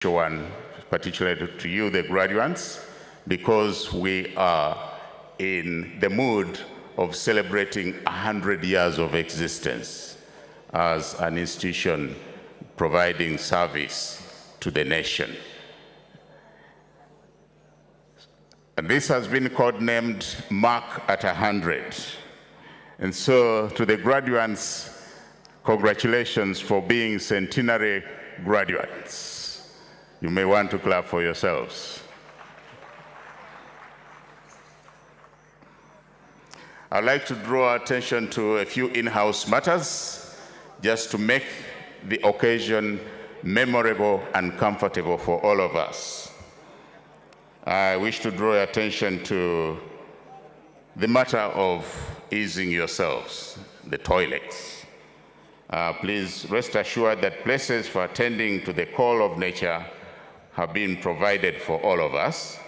one, particularly to you, the graduates, because we are in the mood of celebrating 100 years of existence as an institution providing service to the nation. And this has been codenamed Mark at 100. And so to the graduates, congratulations for being centenary graduates. You may want to clap for yourselves. I'd like to draw attention to a few in-house matters just to make the occasion memorable and comfortable for all of us. I wish to draw attention to the matter of easing yourselves, the toilets. Please rest assured that places for attending to the call of nature have been provided for all of us.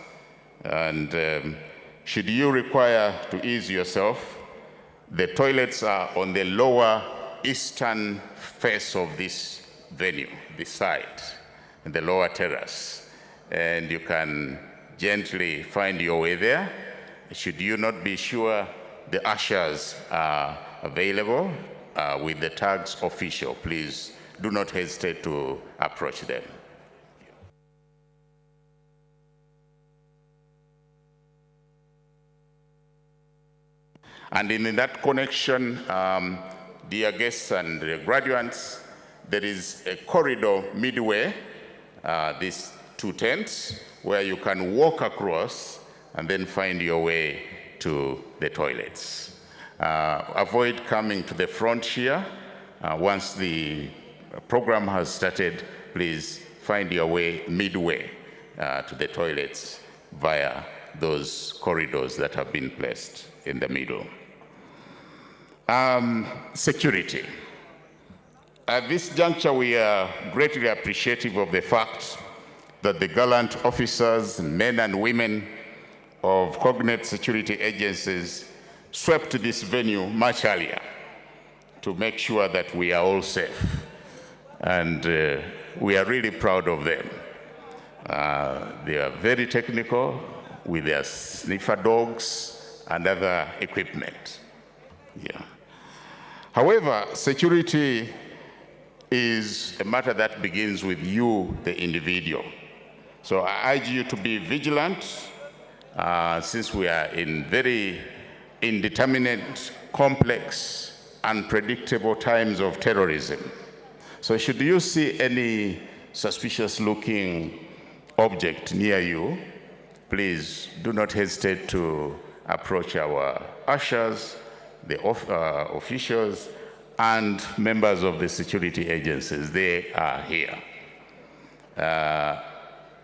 And should you require to ease yourself, the toilets are on the lower eastern face of this venue, this side, in the lower terrace. And you can gently find your way there. Should you not be sure, the ushers are available with the tags official. Please do not hesitate to approach them. And in that connection, dear guests and graduates, there is a corridor midway, these two tents, where you can walk across and then find your way to the toilets. Avoid coming to the front here. Once the program has started, please find your way midway to the toilets via those corridors that have been placed in the middle. Security. At this juncture, we are greatly appreciative of the fact that the gallant officers, men and women of cognate security agencies swept this venue much earlier to make sure that we are all safe. And we are really proud of them. They are very technical with their sniffer dogs and other equipment. Yeah. However, security is a matter that begins with you, the individual. So I urge you to be vigilant since we are in very indeterminate, complex, unpredictable times of terrorism. So should you see any suspicious-looking object near you, please do not hesitate to approach our ushers, the officials, and members of the security agencies. They are here.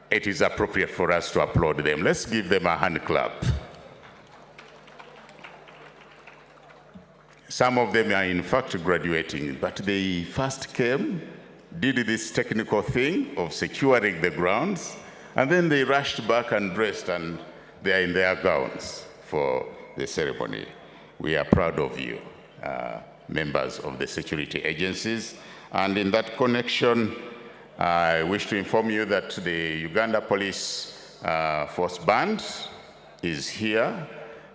It is appropriate for us to applaud them. Let's give them a hand clap. Some of them are in fact graduating, but they first came, did this technical thing of securing the grounds, and then they rushed back and dressed, and they are in their gowns for the ceremony. We are proud of you, members of the security agencies. And in that connection, I wish to inform you that the Uganda Police Force Band is here.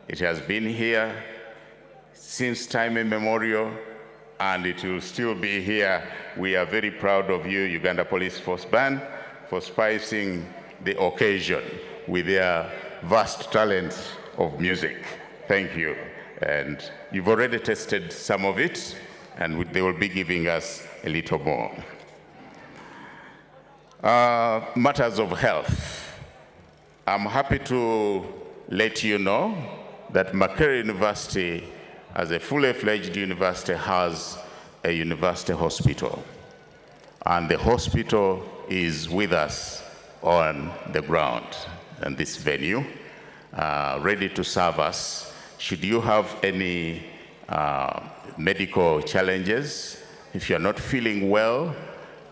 It has been here since time immemorial, and it will still be here. We are very proud of you, Uganda Police Force Band, for spicing the occasion with their vast talents of music. Thank you. And you've already tested some of it, and they will be giving us a little more. Matters of health. I'm happy to let you know that Makerere University, as a fully fledged university, has a university hospital. And the hospital is with us on the ground in this venue, ready to serve us. Should you have any medical challenges, if you're not feeling well,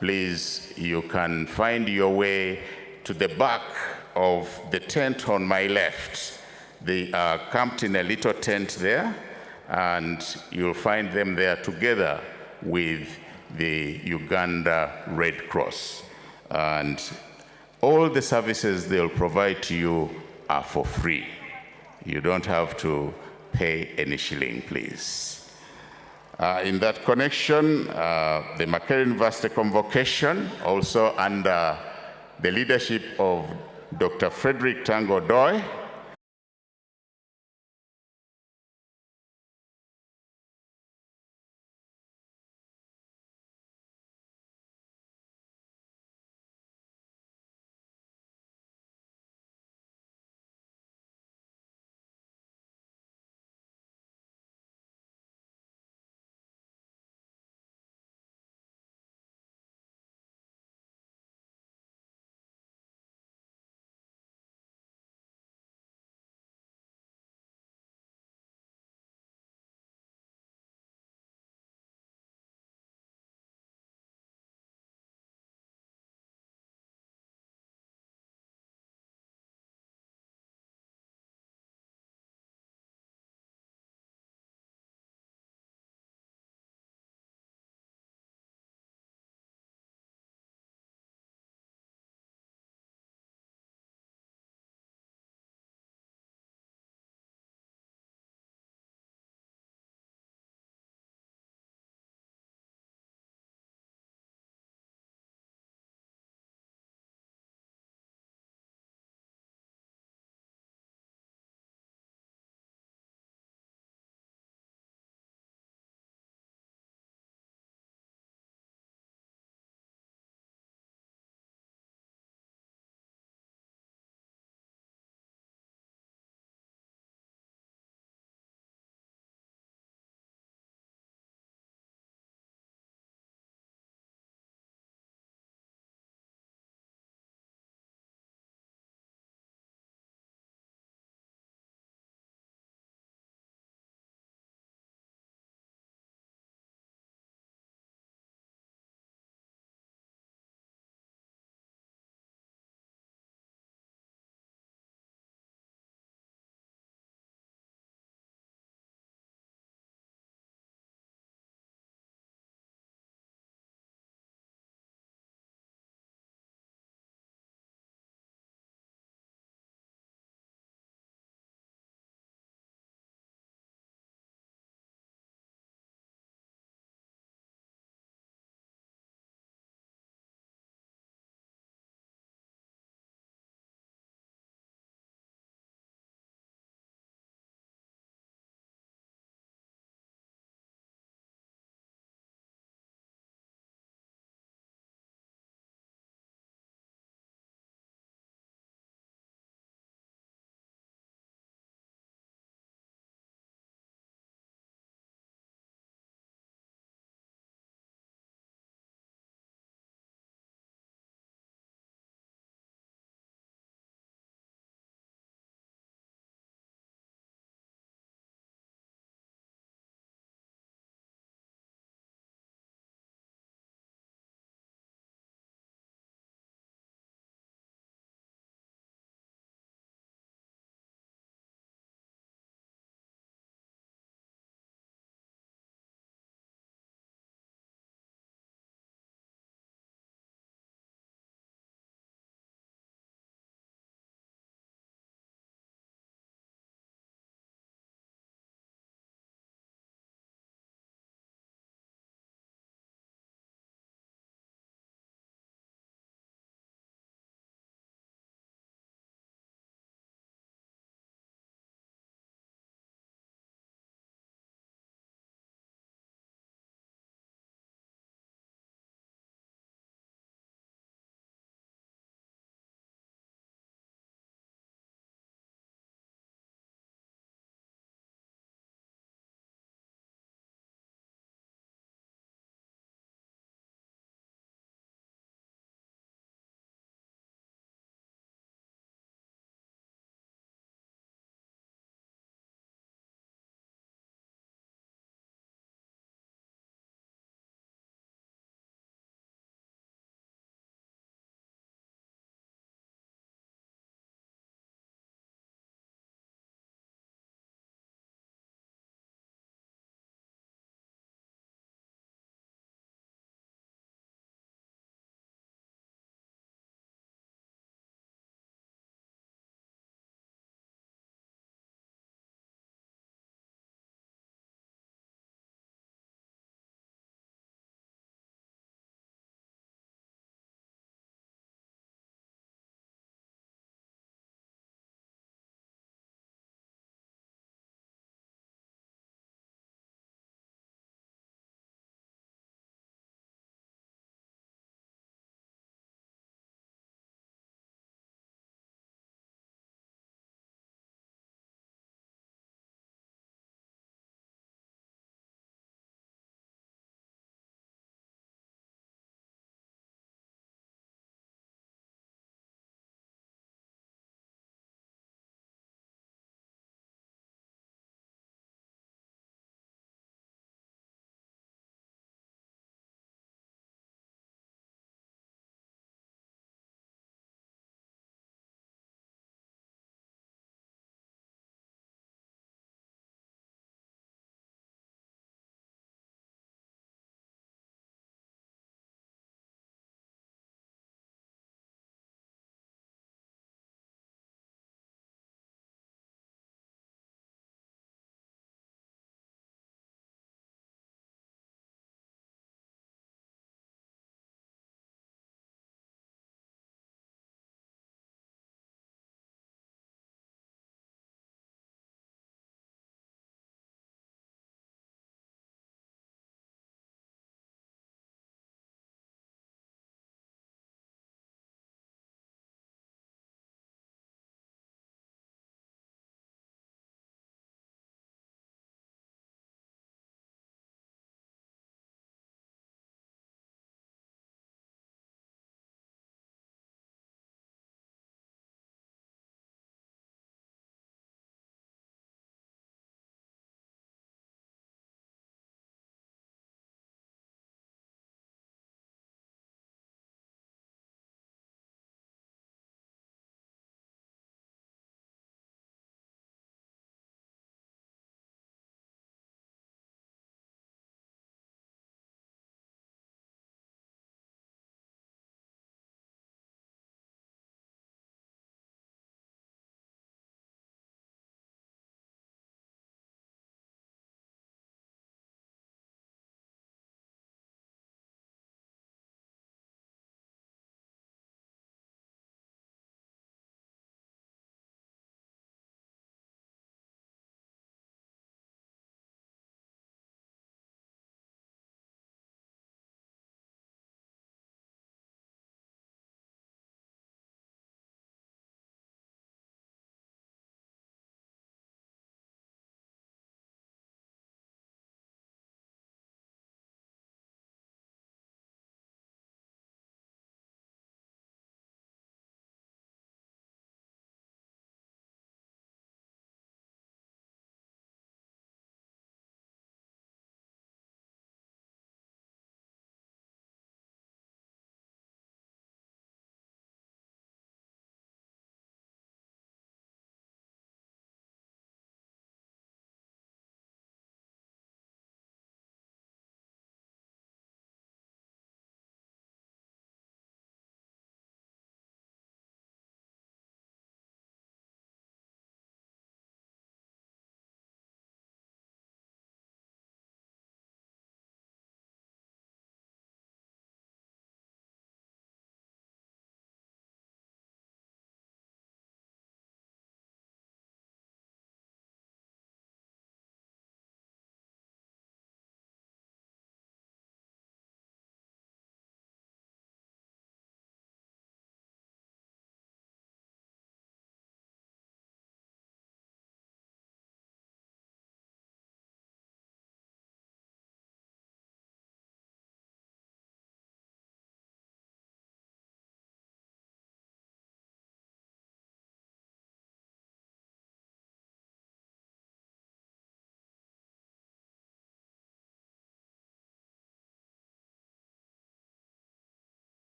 please, you can find your way to the back of the tent on my left. They are camped in a little tent there, and you'll find them there together with the Uganda Red Cross. And all the services they'll provide to you are for free. You don't have to pay any shilling, please. In that connection, the Makerere University Convocation, also under the leadership of Dr. Frederick Tango Doy,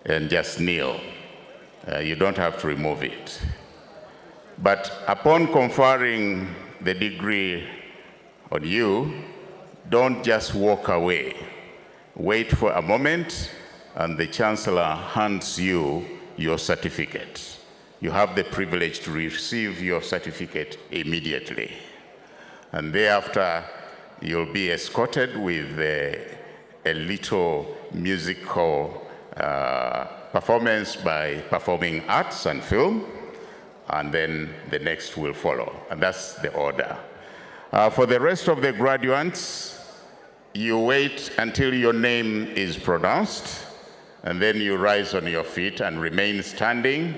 and just kneel. You don't have to remove it. But upon conferring the degree on you, don't just walk away. Wait for a moment, and the Chancellor hands you your certificate. You have the privilege to receive your certificate immediately. And thereafter, you'll be escorted with a little musical performance by Performing Arts and Film, and then the next will follow. And that's the order. For the rest of the graduates, you wait until your name is pronounced, and then you rise on your feet and remain standing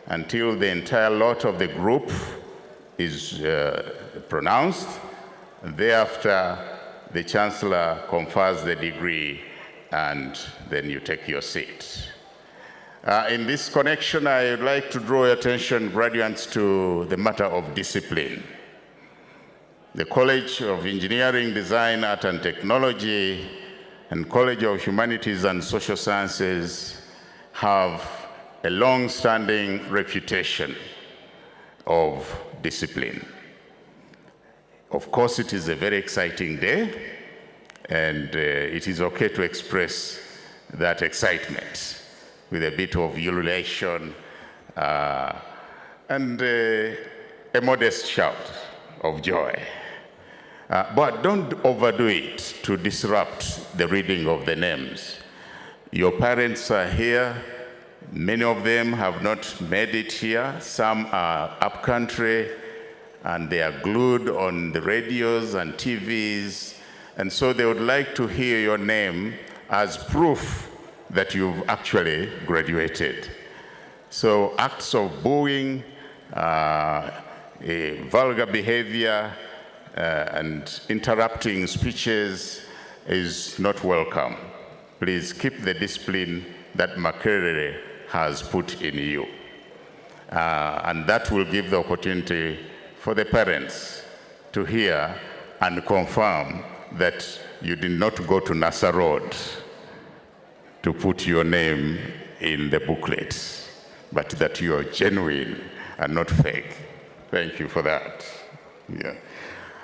until the entire lot of the group is pronounced. And thereafter, the Chancellor confers the degree, and then you take your seat. In this connection, I would like to draw your attention, graduates, to the matter of discipline. The College of Engineering, Design, Art and Technology and College of Humanities and Social Sciences have a long-standing reputation of discipline. Of course, it is a very exciting day, and it is okay to express that excitement with a bit of ululation and a modest shout of joy. But don't overdo it to disrupt the reading of the names. Your parents are here. Many of them have not made it here. Some are upcountry, and they are glued on the radios and TVs. And so they would like to hear your name as proof that you've actually graduated. So acts of booing, vulgar behavior, and interrupting speeches is not welcome. Please keep the discipline that Makerere has put in you. And that will give the opportunity for the parents to hear and confirm that you did not go to Nasa Road to put your name in the booklet, but that you are genuine and not fake. Thank you for that. Yeah.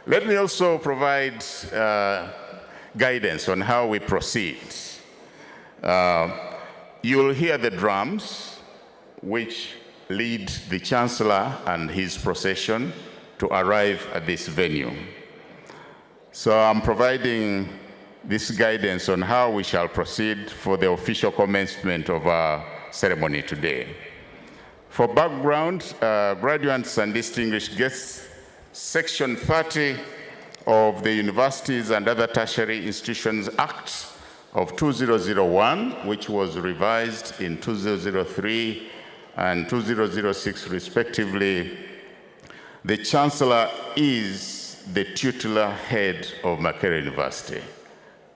Let me also provide guidance on how we proceed. You'll hear the drums, which lead the Chancellor and his procession to arrive at this venue. So I'm providing this guidance on how we shall proceed for the official commencement of our ceremony today. For background, graduates and distinguished guests, Section 30 of the Universities and Other Tertiary Institutions Act of 2001, which was revised in 2003 and 2006 respectively, the Chancellor is the titular head of Makerere University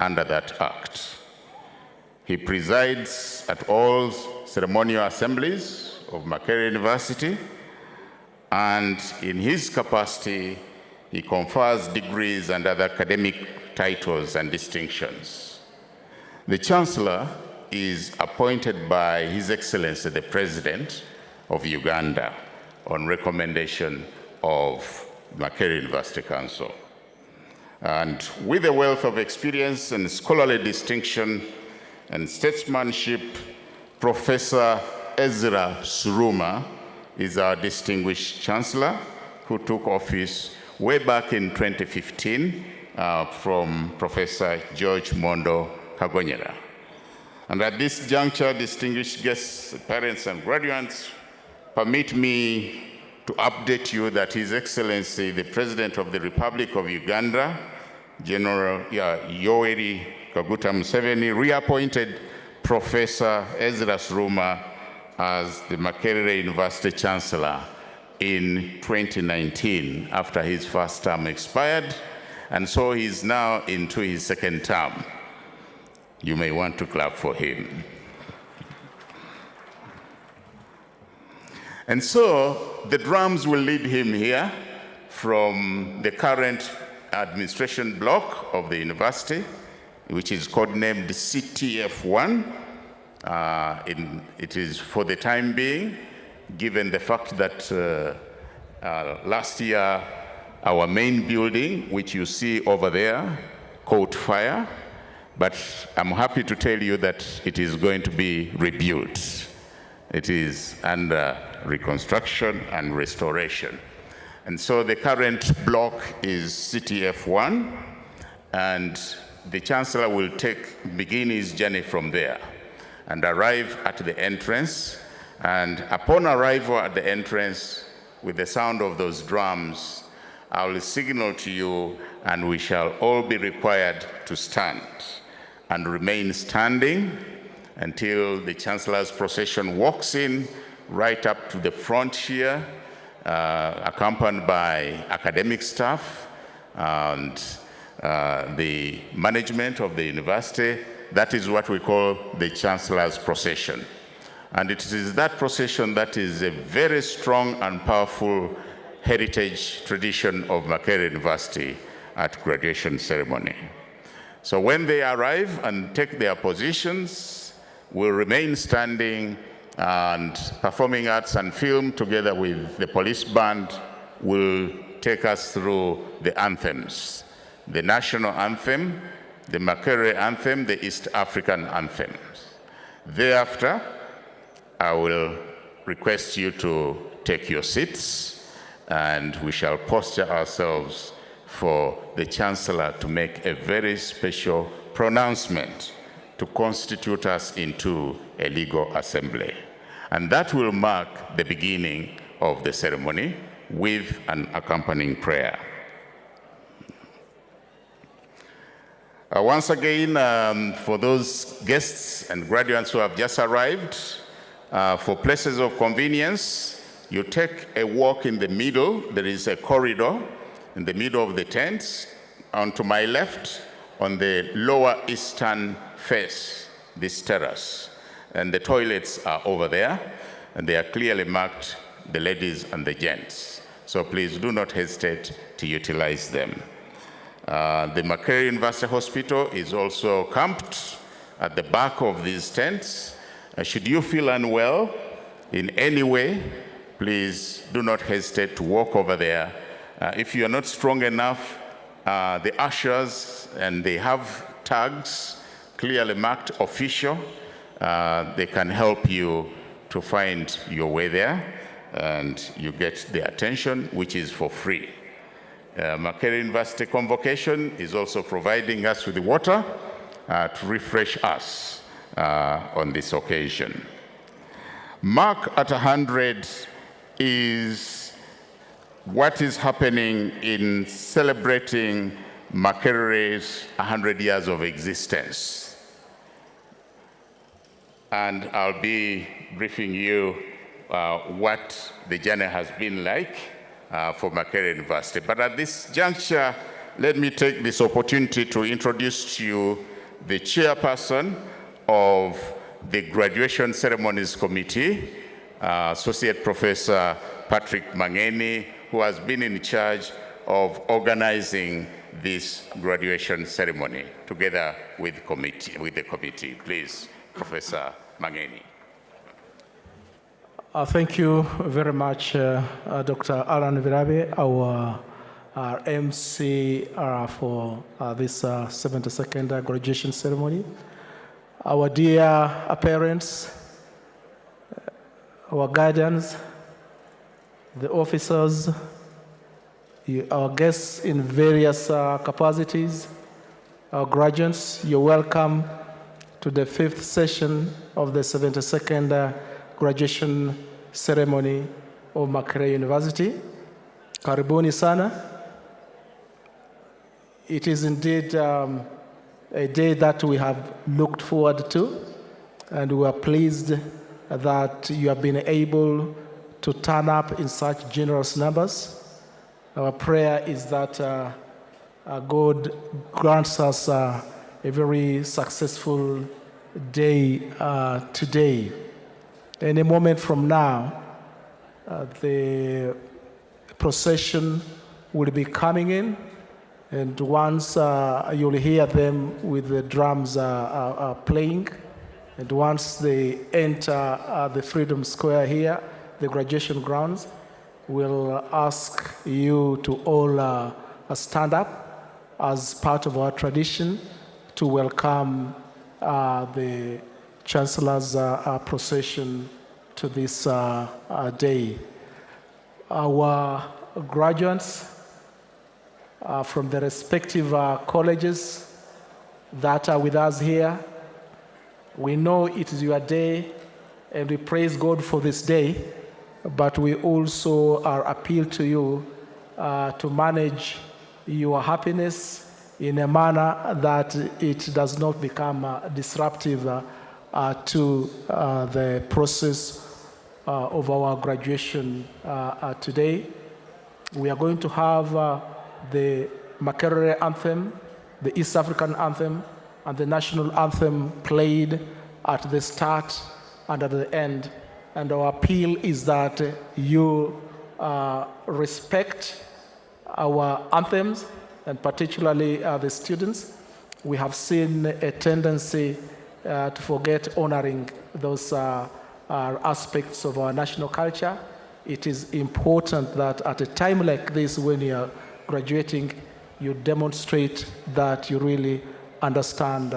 under that act. He presides at all ceremonial assemblies of Makerere University, and in his capacity, he confers degrees and other academic titles and distinctions. The Chancellor is appointed by His Excellency the President of Uganda on recommendation of Makerere University Council. And with a wealth of experience and scholarly distinction and statesmanship, Professor Ezra Suruma is our distinguished Chancellor who took office way back in 2015 from Professor George Mondo Kagonyera. And at this juncture, distinguished guests, parents, and graduates, permit me to update you that His Excellency, the President of the Republic of Uganda, General Yoweri Kaguta Museveni, reappointed Professor Ezra Suruma as the Makerere University Chancellor in 2019 after his first term expired, and so he's now into his second term. You may want to clap for him. And so the drums will lead him here from the current administration block of the university, which is codenamed CTF1, It is for the time being, given the fact that last year our main building, which you see over there, caught fire, but I'm happy to tell you that it is going to be rebuilt. It is under reconstruction and restoration. And so the current block is CTF1, and the Chancellor will begin his journey from there and arrive at the entrance. And upon arrival at the entrance, with the sound of those drums, I will signal to you, and we shall all be required to stand and remain standing until the Chancellor's procession walks in right up to the front here, accompanied by academic staff and the management of the university. That is what we call the Chancellor's procession. And it is that procession that is a very strong and powerful heritage tradition of Makerere University at graduation ceremony. So when they arrive and take their positions, we'll remain standing, and performing arts and film together with the police band will take us through the anthems: the national anthem, the Makerere anthem, the East African anthems. Thereafter, I will request you to take your seats, and we shall posture ourselves for the Chancellor to make a very special pronouncement to constitute us into a legal assembly. And that will mark the beginning of the ceremony with an accompanying prayer. Once again, for those guests and graduates who have just arrived, for places of convenience, you take a walk in the middle. There is a corridor in the middle of the tents. On to my left, on the lower eastern face, this terrace. And the toilets are over there, and they are clearly marked, the ladies and the gents. So please do not hesitate to utilize them. The Makerere University Hospital is also camped at the back of these tents. Should you feel unwell in any way, please do not hesitate to walk over there. If you are not strong enough, the ushers, and they have tags clearly marked official, they can help you to find your way there, and you get the attention, which is for free. Makerere University Convocation is also providing us with the water to refresh us on this occasion. Mark at 100 is what is happening in celebrating Makerere's 100 years of existence. And I'll be briefing you what the journey has been like for Makerere University. But at this juncture, let me take this opportunity to introduce to you the chairperson of the Graduation Ceremonies Committee, Associate Professor Patrick Mangeni, who has been in charge of organizing this graduation ceremony together with the committee. Please, Professor Mangeni. Thank you very much, Dr. Alan Virabe, our MC for this 72nd graduation ceremony. Our dear parents, our guardians, the officers, our guests in various capacities, our graduates, you're welcome to the 5th session of the 72nd graduation ceremony of Makerere University. Karibuni sana. It is indeed a day that we have looked forward to, and we are pleased that you have been able to turn up in such generous numbers. Our prayer is that God grants us a very successful day today. In a moment from now, the procession will be coming in, and once you'll hear them with the drums playing, And once they enter the Freedom Square here, the graduation grounds, we'll ask you to all stand up as part of our tradition to welcome the Chancellor's procession to this day. Our graduates from the respective colleges that are with us here, we know it is your day and we praise God for this day, but we also are appeal to you to manage your happiness in a manner that it does not become disruptive to the process of our graduation today. We are going to have the Makerere anthem, the East African anthem, and the national anthem played at the start and at the end. And our appeal is that you respect our anthems, and particularly the students. We have seen a tendency to forget honoring those aspects of our national culture. It is important that at a time like this, when you are graduating, you demonstrate that you really understand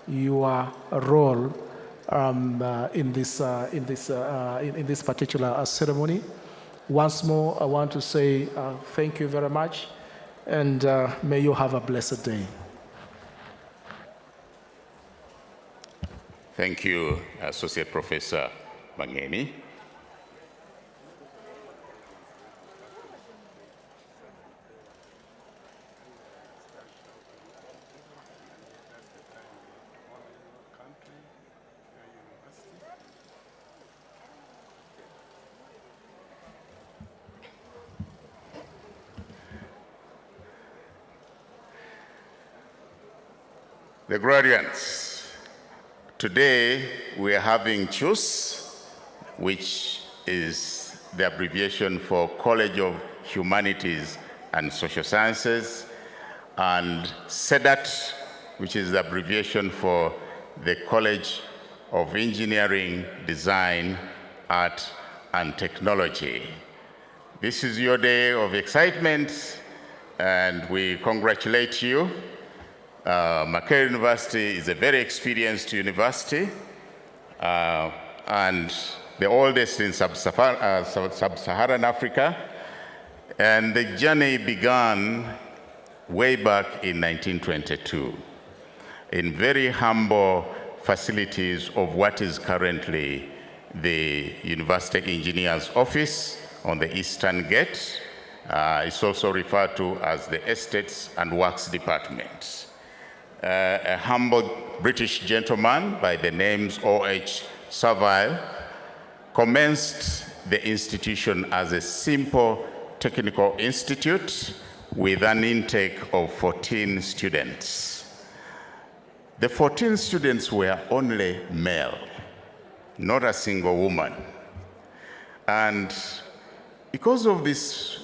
your role in this particular ceremony. Once more, I want to say thank you very much, and may you have a blessed day. Thank you, Associate Professor Mangeni. The graduates, today we are having CHUSS, which is the abbreviation for College of Humanities and Social Sciences, and CEDAT, which is the abbreviation for the College of Engineering, Design, Art, and Technology. This is your day of excitement, and we congratulate you. Makerere University is a very experienced university and the oldest in sub-Saharan Africa. And the journey began way back in 1922 in very humble facilities of what is currently the University Engineer's Office on the Eastern Gate. It's also referred to as the Estates and Works Department. A humble British gentleman by the names O.H. Savile commenced the institution as a simple technical institute with an intake of 14 students. The 14 students were only male, not a single woman. And because of this,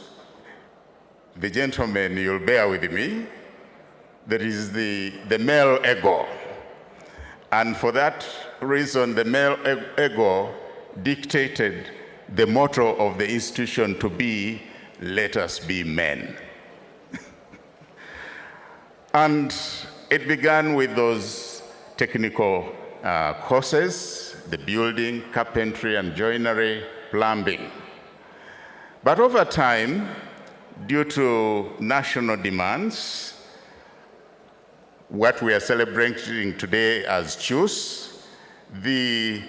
the gentleman, you'll bear with me, there is the male ego. And for that reason, the male ego dictated the motto of the institution to be, "Let us be men." And it began with those technical courses, the building, carpentry and joinery, plumbing. But over time, due to national demands, what we are celebrating today as CHUSS, the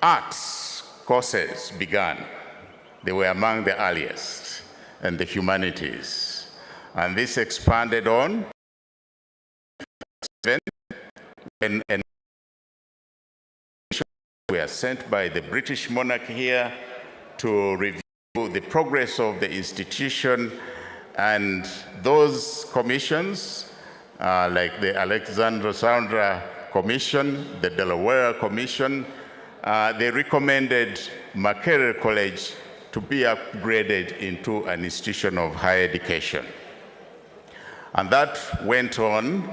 arts courses began. They were among the earliest, and the humanities. And this expanded on when we are sent by the British monarch here to review the progress of the institution, and those commissions like the Alexandra Commission, the Delaware Commission, they recommended Makerere College to be upgraded into an institution of higher education. And that went on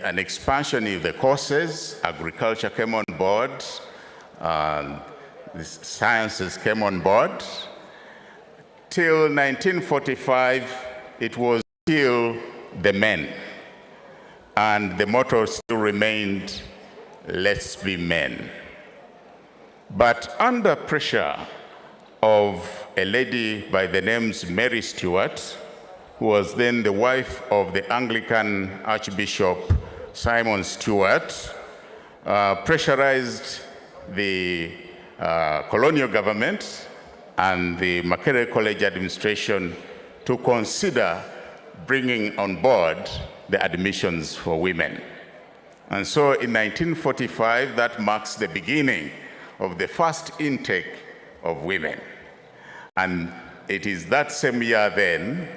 an expansion in the courses. Agriculture came on board, the sciences came on board. Till 1945, it was still the men. And the motto still remained, let's be men. But under pressure of a lady by the name Mary Stuart, who was then the wife of the Anglican Archbishop Simon Stuart, pressurized the colonial government and the Makerere College administration to consider bringing on board the admissions for women. And so in 1945, that marks the beginning of the first intake of women. And it is that same year then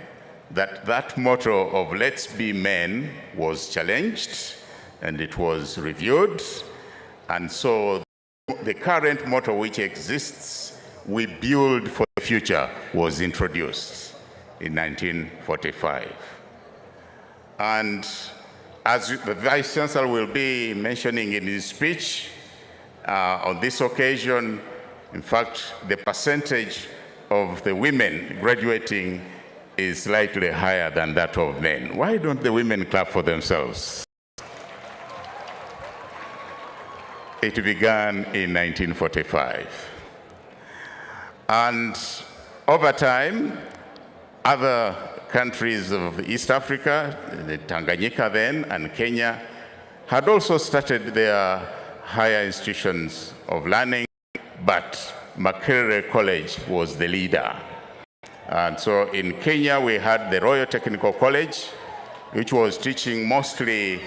that that motto of let's be men was challenged and it was reviewed. And so the current motto which exists, we build for the future, was introduced in 1945. And as the Vice Chancellor will be mentioning in his speech, on this occasion, in fact, the percentage of the women graduating is slightly higher than that of men. Why don't the women clap for themselves? It began in 1945. And over time, other countries of East Africa, Tanganyika then, and Kenya, had also started their higher institutions of learning, but Makerere College was the leader. And so in Kenya, we had the Royal Technical College, which was teaching mostly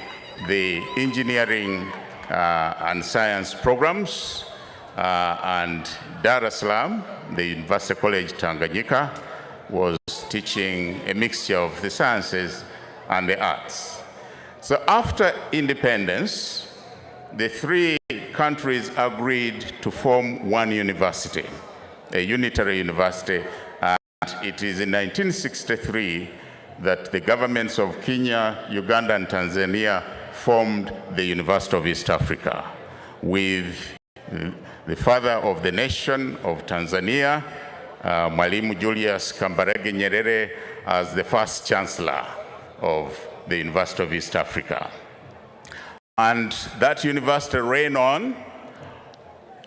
the engineering and science programs, and Dar es Salaam, the University College Tanganyika, was teaching a mixture of the sciences and the arts. So after independence, the three countries agreed to form one university, a unitary university, and it is in 1963 that the governments of Kenya, Uganda, and Tanzania formed the University of East Africa, with the father of the nation of Tanzania, Mwalimu Julius Kambarage Nyerere, as the first chancellor of the University of East Africa. And that university ran on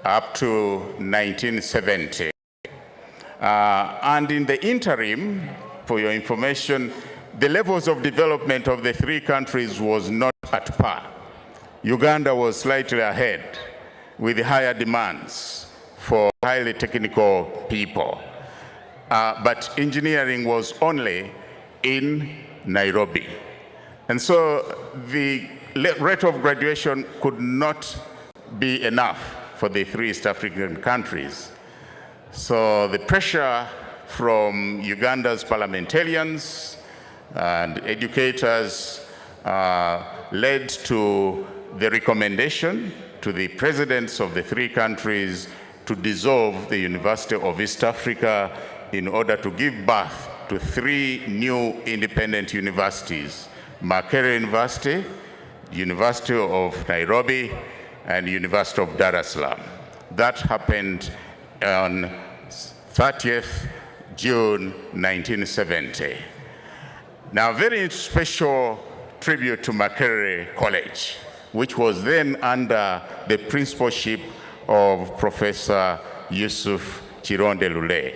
up to 1970. And in the interim, for your information, the levels of development of the three countries was not at par. Uganda was slightly ahead with higher demands for highly technical people. But engineering was only in Nairobi. And so the rate of graduation could not be enough for the three East African countries. So the pressure from Uganda's parliamentarians and educators led to the recommendation to the presidents of the three countries to dissolve the University of East Africa in order to give birth to three new independent universities: Makerere University, University of Nairobi, and University of Dar es Salaam. That happened on 30th June 1970. Now, very special tribute to Makerere College, which was then under the principalship of Professor Yusuf Chironde Lule.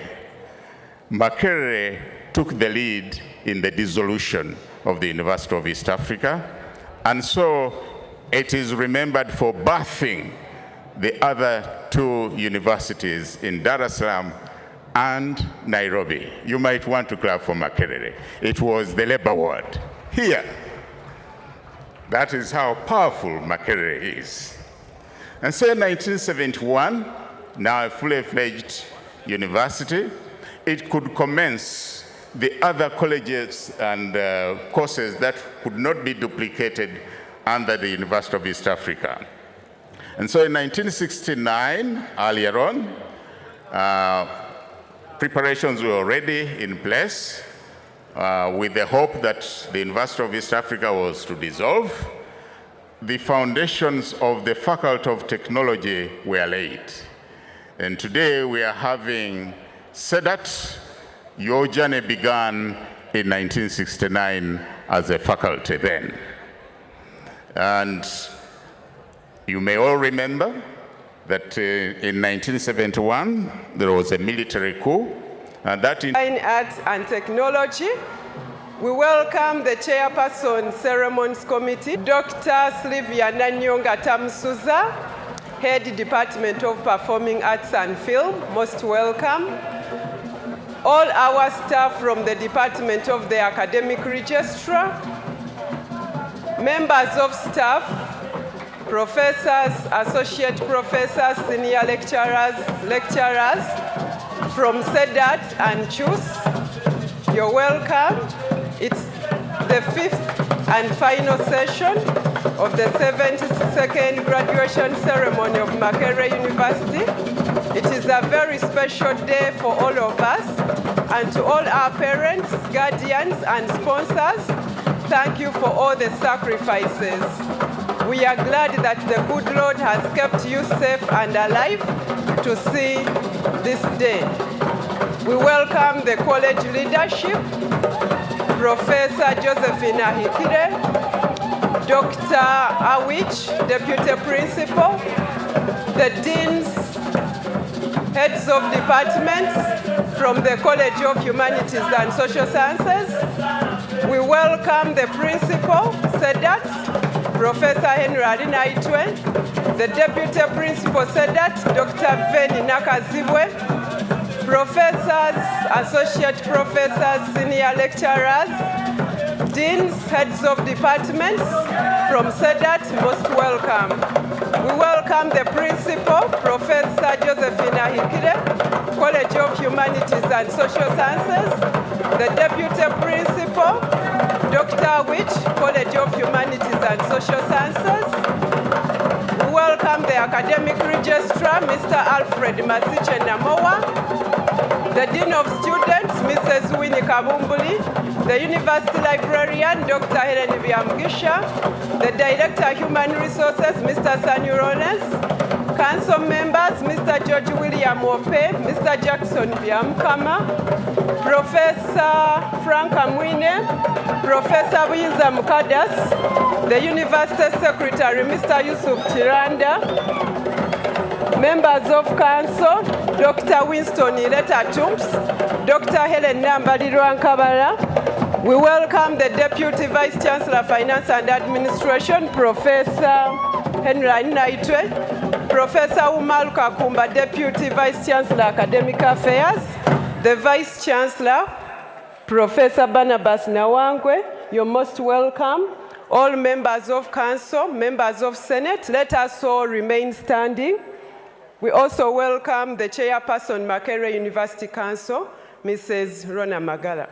Makerere took the lead in the dissolution of the University of East Africa, and so it is remembered for birthing the other two universities in Dar es Salaam and Nairobi. You might want to clap for Makerere. It was the labor ward here. That is how powerful Makerere is. And so in 1971, now a fully fledged university, it could commence the other colleges and courses that could not be duplicated under the University of East Africa. And so in 1969, earlier on, preparations were already in place with the hope that the University of East Africa was to dissolve. the foundations of the Faculty of Technology were laid. And today we are having CEDAT. Your journey began in 1969 as a faculty then. And you may all remember that in 1971, there was a military coup, and that in Arts and Technology. We welcome the Chairperson, Ceremonies Committee, Dr. Sylvia Nanyonga Tamsuza, Head Department of Performing Arts and Film, most welcome. All our staff from the Department of the Academic Registrar, members of staff, professors, associate professors, senior lecturers from CEDAT and CHUSS, you're welcome. It's the 5th and final session of the 72nd graduation ceremony of Makerere University. It is a very special day for all of us, and to all our parents, guardians, and sponsors, thank you for all the sacrifices. We are glad that the good Lord has kept you safe and alive to see this day. We welcome the college leadership, Professor Josephine Ahikire, Dr. Awich, Deputy Principal, the Deans, Heads of Departments from the College of Humanities and Social Sciences. We welcome the Principal, CEDAT, Professor Henry Arinaitwe, the Deputy Principal, CEDAT, Dr. Veni Nakazibwe, Professors, Associate Professors, Senior Lecturers, Deans, Heads of Departments from CEDAT, most welcome. We welcome the Principal, Professor Josephine Ahikire, College of Humanities and Social Sciences, the Deputy Principal, Dr. Witch, College of Humanities and Social Sciences. We welcome the Academic Registrar, Mr. Alfred Masiche Namowa, the Dean of Students, Mrs. Winnie Kabumbuli, the University Librarian, Dr. Helen Byamgisha, the Director of Human Resources, Mr. Sanyurones, Council members, Mr. George William Ope, Mr. Jackson Byamkama, Professor Frank Amwine, Professor Buyinza Mukadas, the University Secretary, Mr. Yusuf Chiranda, members of Council, Dr. Winston Ileta Tumps, Dr. Helen Nambalirwa Nkabala. We welcome the Deputy Vice Chancellor, Finance and Administration, Professor Henry Naitwe, Professor Umaru Kakumba, Deputy Vice Chancellor, Academic Affairs, the Vice Chancellor, Professor Barnabas Nawangwe, you're most welcome. All members of Council, members of Senate, let us all remain standing. We also welcome the Chairperson, Makerere University Council, Mrs. Rona Magala.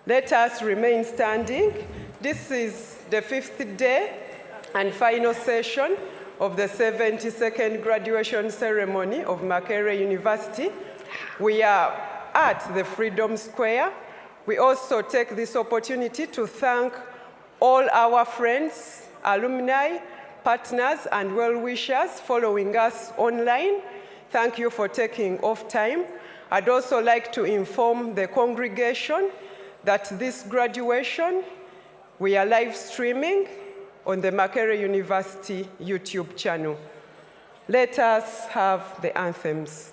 Let us remain standing. This is the 5th day and final session of the 72nd graduation ceremony of Makerere University. We are at the Freedom Square. We also take this opportunity to thank all our friends, alumni, partners, and well-wishers following us online. Thank you for taking off time. I'd also like to inform the congregation that this graduation, we are live streaming on the Makerere University YouTube channel. Let us have the anthems.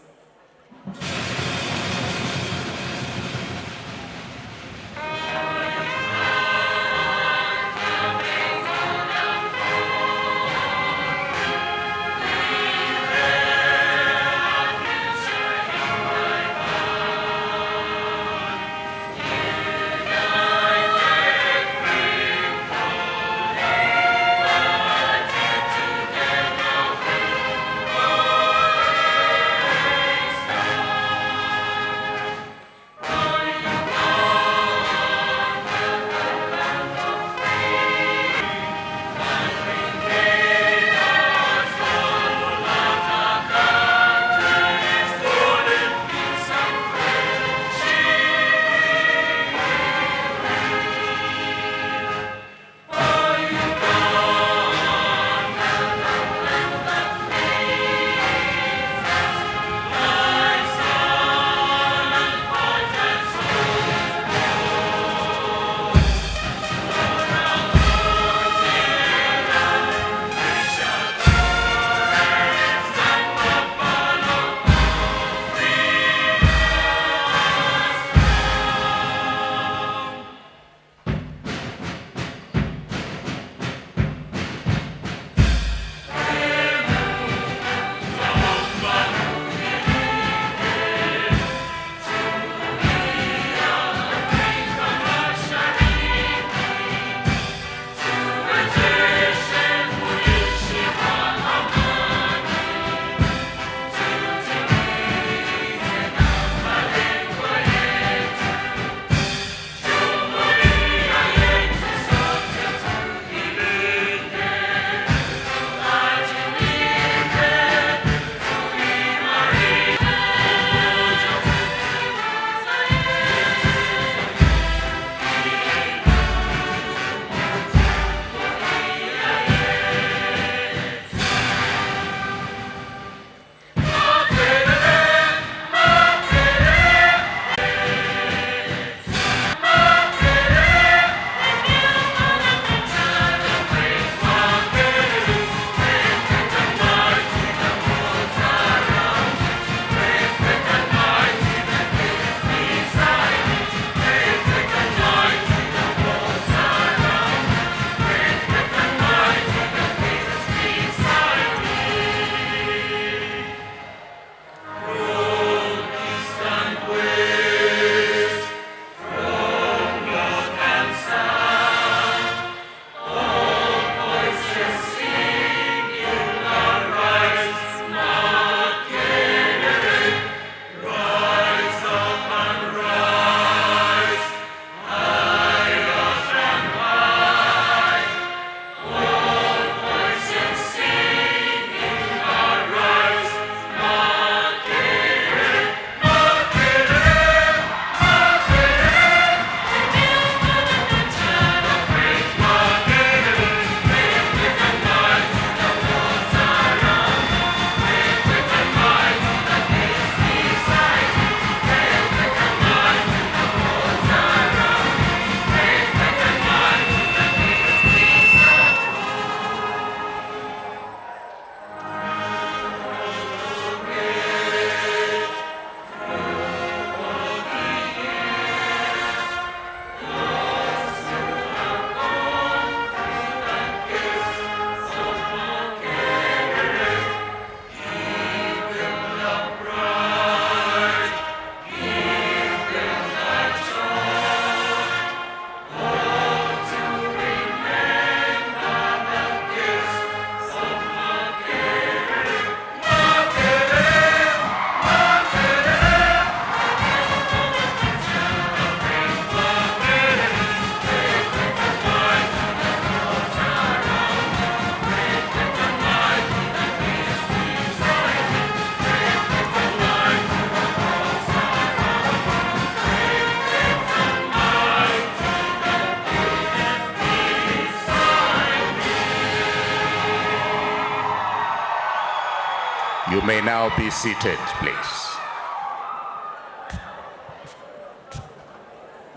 may now be seated, please.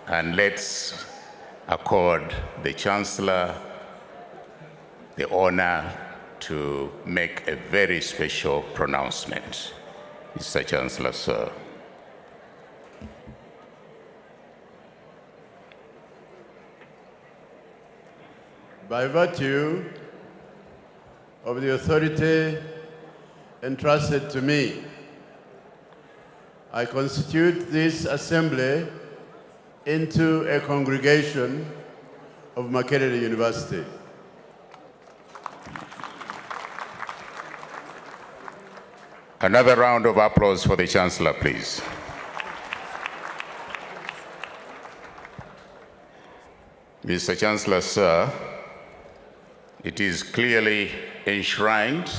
And let's accord the Chancellor the honor to make a very special pronouncement. Mr. Chancellor, sir. By virtue of the authority entrusted to me, I constitute this assembly into a congregation of Makerere University. Another round of applause for the Chancellor, please. Mr. Chancellor, sir, it is clearly enshrined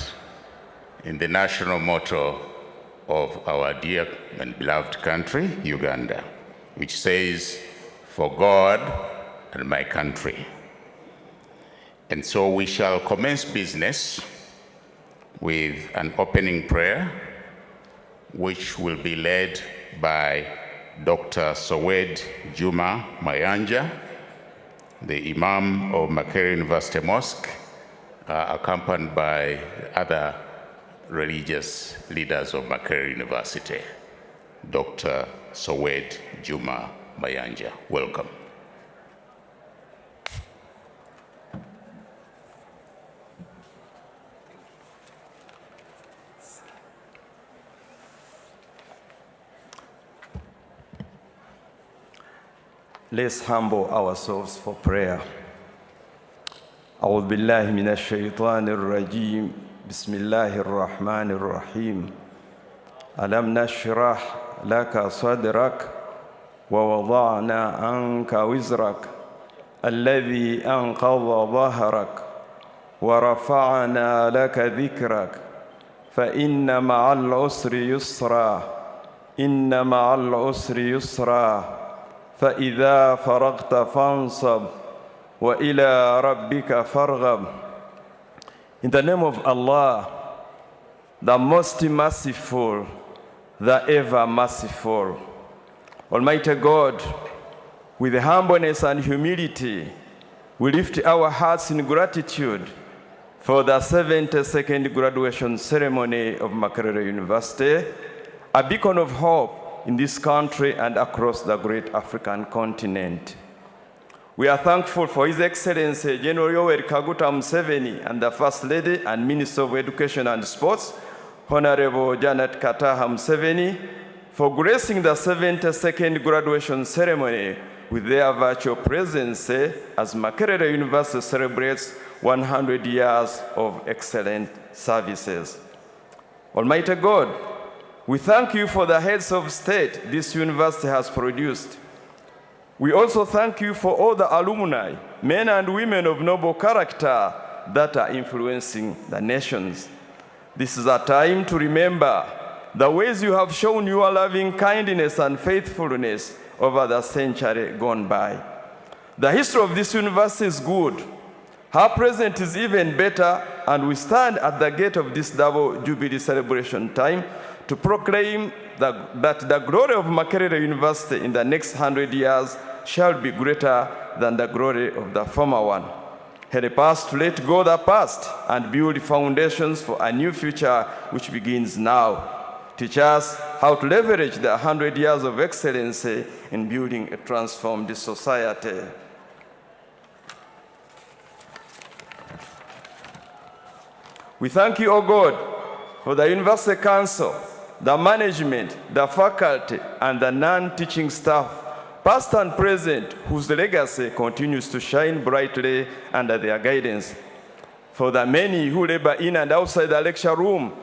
in the national motto of our dear and beloved country, Uganda, which says, "For God and my country." And so we shall commence business with an opening prayer, which will be led by Dr. Sowed Juma Mayanja, the Imam of Makerere University Mosque, accompanied by other religious leaders of Makerere University. Dr. Sowed Juma Mayanja, welcome. Let's humble ourselves for prayer. أعوذ بالله من الشيطان الرجيم بسم الله الرحمن الرحيم ألم نشرح لك صدرك ووضعنا عنك وزرك الذي أنقض ظهرك ورفعنا لك ذكرك فإن مع العسر يسرا إن مع العسر يسرا فإذا فرغت فانصب وإلى ربك فارغب. In the name of Allah, the most merciful, the ever merciful. Almighty God, with humbleness and humility, we lift our hearts in gratitude for the 72nd graduation ceremony of Makerere University, a beacon of hope in this country and across the great African continent. We are thankful for His Excellency General Yoweri Kaguta Museveni and the First Lady and Minister of Education and Sports, Honorable Janet Kataha Museveni, for gracing the 72nd graduation ceremony with their virtual presence as Makerere University celebrates 100 years of excellent services. Almighty God, we thank you for the heads of state this university has produced. We also thank you for all the alumni, men and women of noble character that are influencing the nations. This is a time to remember the ways you have shown your loving kindness and faithfulness over the century gone by. The history of this university is good. Her present is even better, and we stand at the gate of this double jubilee celebration time to proclaim that the glory of Makerere University in the next 100 years shall be greater than the glory of the former one. Help us to let go the past and build foundations for a new future which begins now. Teach us how to leverage the 100 years of excellency in building a transformed society. We thank you, O God, for the University Council, the management, the faculty, and the non-teaching staff, past and present, whose legacy continues to shine brightly under their guidance. For the many who labor in and outside the lecture room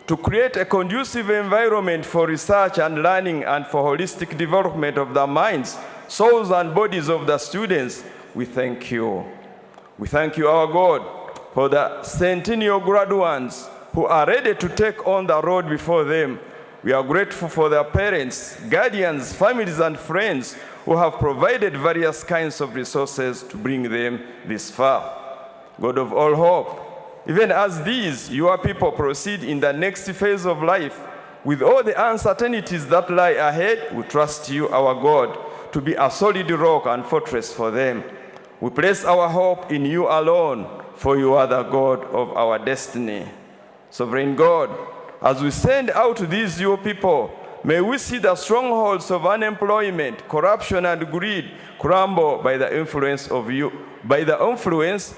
to create a conducive environment for research and learning and for holistic development of the minds, souls, and bodies of the students, we thank you. We thank you, our God, for the centennial graduates who are ready to take on the road before them. We are grateful for their parents, guardians, families, and friends who have provided various kinds of resources to bring them this far. God of all hope, Even as these, your people, proceed in the next phase of life, with all the uncertainties that lie ahead, we trust you, our God, to be a solid rock and fortress for them. We place our hope in you alone, for you are the God of our destiny. Sovereign God, as we send out these your people, may we see the strongholds of unemployment, corruption, and greed crumble by the influence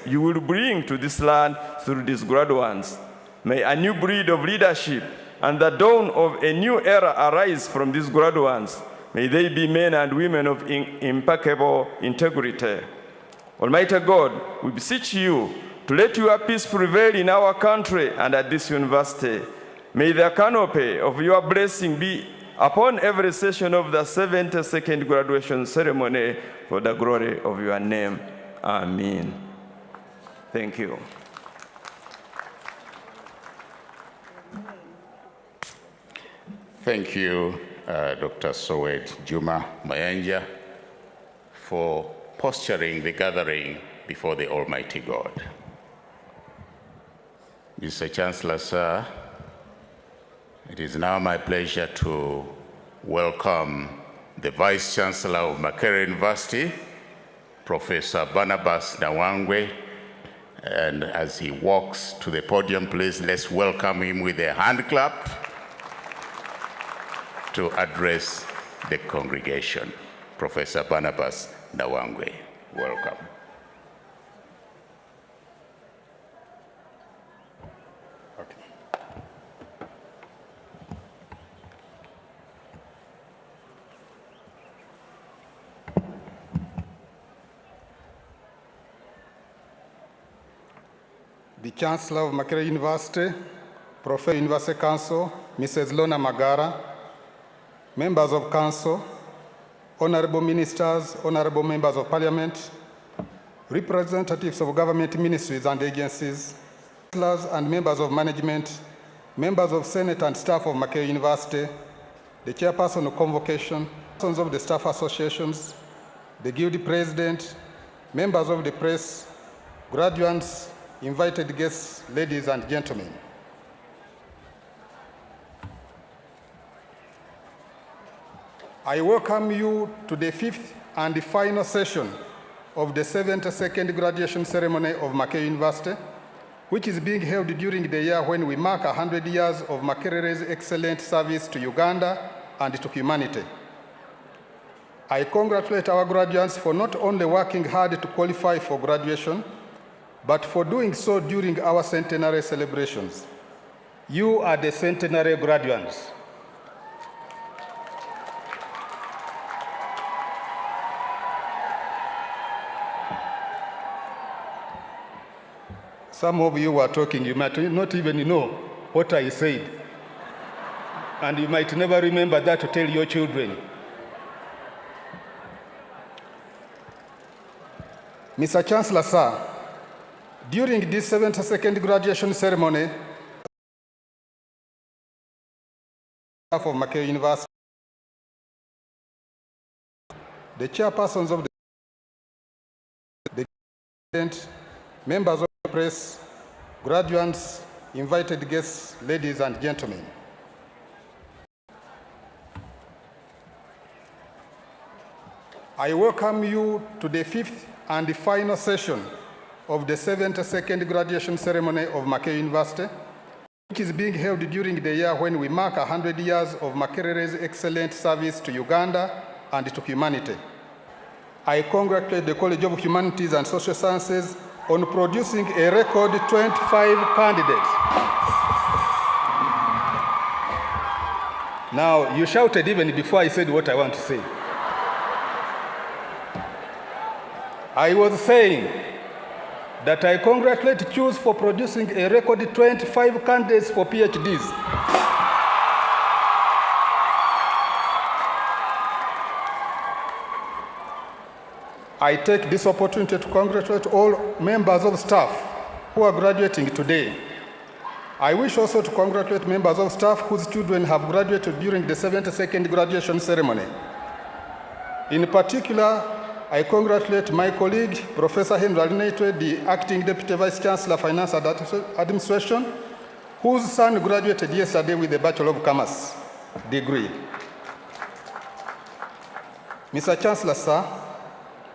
you will bring to this land through these graduates. May a new breed of leadership and the dawn of a new era arise from these graduates. May they be men and women of impeccable integrity. Almighty God, we beseech you to let your peace prevail in our country and at this university. May the canopy of your blessing be upon every session of the 72nd graduation ceremony for the glory of your name. Amen. Thank you. Thank you, Dr. Sowed Juma Mayanja, for posturing the gathering before the Almighty God. Mr. Chancellor, sir, it is now my pleasure to welcome the Vice Chancellor of Makerere University, Professor Barnabas Nawangwe, and as he walks to the podium, please let's welcome him with a hand clap to address the congregation. Professor Barnabas Nawangwe, welcome. The Chancellor of Makerere University, Professor University Council, Mrs. Lona Magara, members of Council, honorable ministers, honorable members of Parliament, representatives of government ministries and agencies, councillors and members of management, members of Senate and staff of Makerere University, the Chairperson of Convocation, persons of the staff associations, the Guild President, members of the press, graduates, invited guests, ladies and gentlemen. I welcome you to the fifth and the final session of the 72nd graduation ceremony of Makerere University, which is being held during the year when we mark 100 years of Makerere's excellent service to Uganda and to humanity. I congratulate our graduates for not only working hard to qualify for graduation, but for doing so during our centenary celebrations. You are the centenary graduates. Some of you were talking, you might not even know what I said. And you might never remember that to tell your children. Mr. Chancellor, sir, during this 72nd graduation ceremony of Makerere University, the chairpersons of the President, members of the press, graduates, invited guests, ladies and gentlemen. I welcome you to the fifth and the final session of the 72nd graduation ceremony of Makerere University, which is being held during the year when we mark 100 years of Makerere's excellent service to Uganda and to humanity. I congratulate the College of Humanities and Social Sciences on producing a record 25 candidates. Now, you shouted even before I said what I want to say. I was saying that I congratulate CHUSS for producing a record 25 candidates for PhDs. I take this opportunity to congratulate all members of staff who are graduating today. I wish also to congratulate members of staff whose children have graduated during the 72nd graduation ceremony. In particular, I congratulate my colleague, Professor Henry Naitwe, the Acting Deputy Vice Chancellor, Finance Administration, whose son graduated yesterday with a Bachelor of Commerce degree. Mr. Chancellor, sir,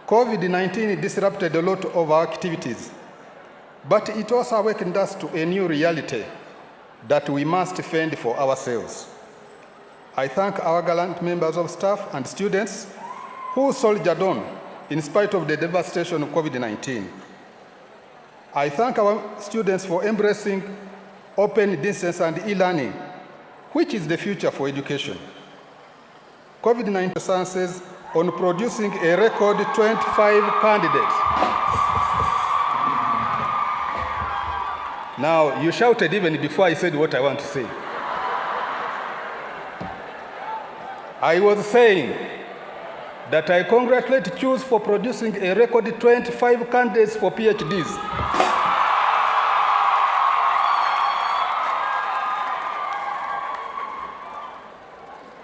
COVID-19 disrupted a lot of our activities, but it also awakened us to a new reality that we must fend for ourselves. I thank our gallant members of staff and students who soldiered on in spite of the devastation of COVID-19. I thank our students for embracing open distance and e-learning, which is the future for education. COVID-19 sciences on producing a record 25 candidates. Now, you shouted even before I said what I want to say. I was saying that I congratulate CHUSS for producing a record 25 candidates for PhDs.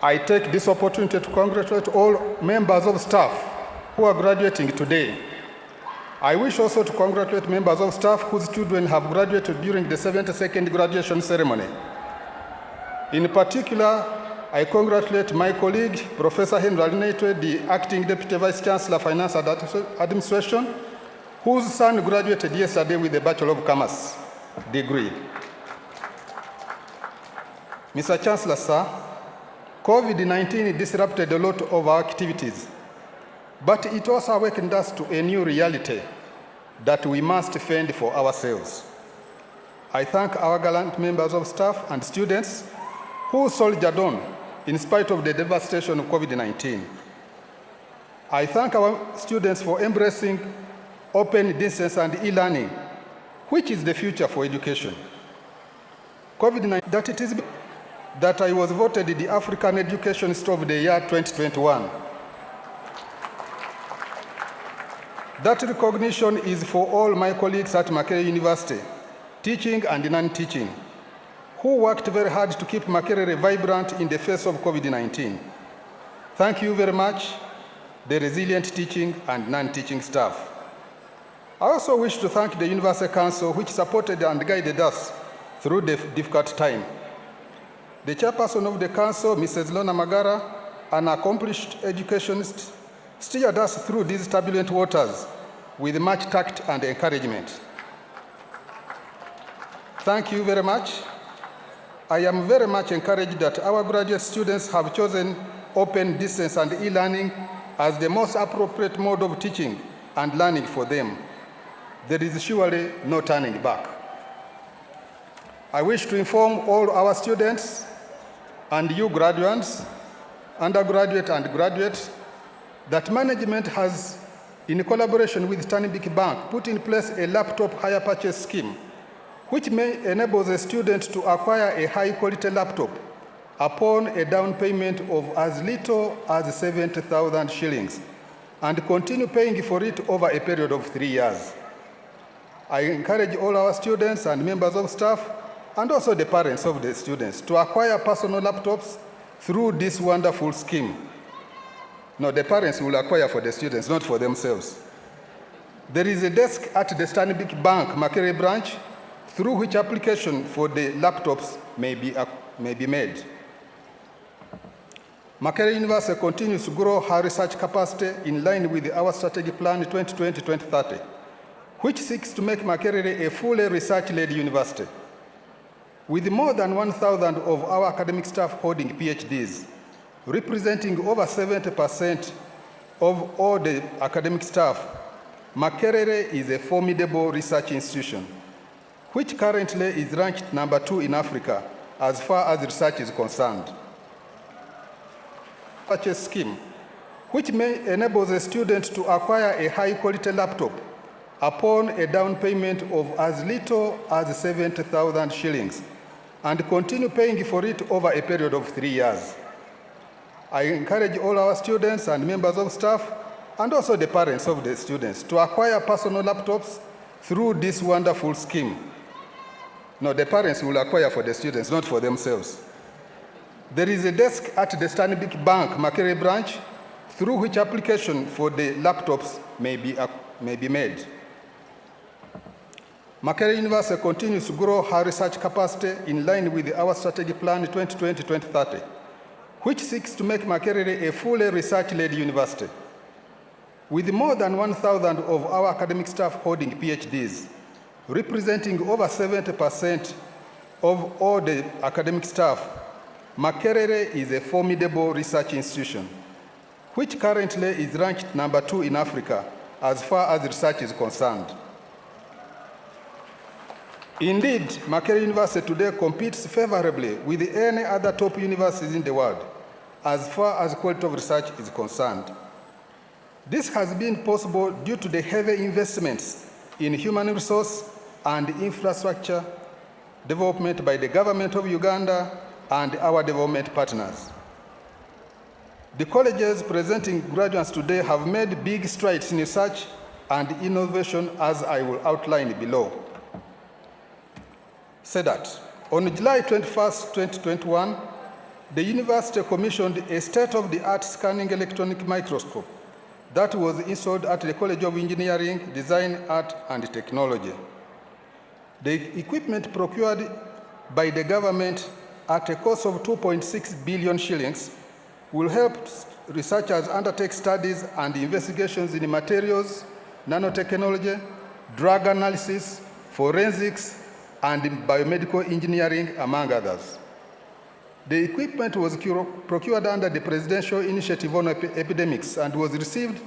I take this opportunity to congratulate all members of staff who are graduating today. I wish also to congratulate members of staff whose children have graduated during the 72nd graduation ceremony. In particular, I congratulate my colleague, Professor Henry Naitwe, the Acting Deputy Vice Chancellor, Finance Administration, whose son graduated yesterday with a Bachelor of Commerce degree. Mr. Chancellor, sir, COVID-19 disrupted a lot of our activities, but it also awakened us to a new reality that we must fend for ourselves. I thank our gallant members of staff and students who soldiered on in spite of the devastation of COVID-19. I thank our students for embracing open distance and e-learning, which is the future for education. COVID-19, that I was voted the African Educationist of the Year 2021. That recognition is for all my colleagues at Makerere University, teaching and non-teaching, who worked very hard to keep Makerere vibrant in the face of COVID-19. Thank you very much, the resilient teaching and non-teaching staff. I also wish to thank the University Council, which supported and guided us through the difficult time. The chairperson of the council, Mrs. Lona Magara, an accomplished educationist, steered us through these turbulent waters with much tact and encouragement. Thank you very much. I am very much encouraged that our graduate students have chosen open distance and e-learning as the most appropriate mode of teaching and learning for them. There is surely no turning back. I wish to inform all our students and you graduates, undergraduate and graduate, that management has, in collaboration with Stanbic Bank, put in place a laptop hire purchase scheme, which may enable the student to acquire a high-quality laptop upon a down payment of as little as 70,000 shillings and continue paying for it over a period of 3 years. I encourage all our students and members of staff and also the parents of the students to acquire personal laptops through this wonderful scheme. No, the parents will acquire for the students, not for themselves. There is a desk at the Stanbic Bank Makerere branch through which application for the laptops may be made. Makerere University continues to grow her research capacity in line with our strategic plan 2020-2030, which seeks to make Makerere a fully research-led university. With more than 1,000 of our academic staff holding PhDs, representing over 70% of all the academic staff, Makerere is a formidable research institution, which currently is ranked #2 in Africa as far as research is concerned. Purchase scheme, which may enable the student to acquire a high-quality laptop upon a down payment of as little as 70,000 shillings and continue paying for it over a period of 3 years. I encourage all our students and members of staff and also the parents of the students to acquire personal laptops through this wonderful scheme. No, the parents will acquire for the students, not for themselves. There is a desk at the Stanbic Bank Makerere branch through which application for the laptops may be made. Makerere University continues to grow her research capacity in line with our strategic plan 2020-2030, which seeks to make Makerere a fully research-led university. With more than 1,000 of our academic staff holding PhDs, representing over 70% of all the academic staff, Makerere is a formidable research institution, which currently is ranked #2 in Africa as far as research is concerned. Indeed, Makerere University today competes favorably with any other top universities in the world as far as quality of research is concerned. This has been possible due to the heavy investments in human resource and infrastructure development by the government of Uganda and our development partners. The colleges presenting graduates today have made big strides in research and innovation, as I will outline below. CEDAT. On July 21st, 2021, the university commissioned a state-of-the-art scanning electronic microscope that was installed at the College of Engineering, Design, Art, and Technology. The equipment procured by the government at a cost of 2.6 billion shillings will help researchers undertake studies and investigations in materials, nanotechnology, drug analysis, forensics, and biomedical engineering, among others. The equipment was procured under the Presidential Initiative on Epidemics and was received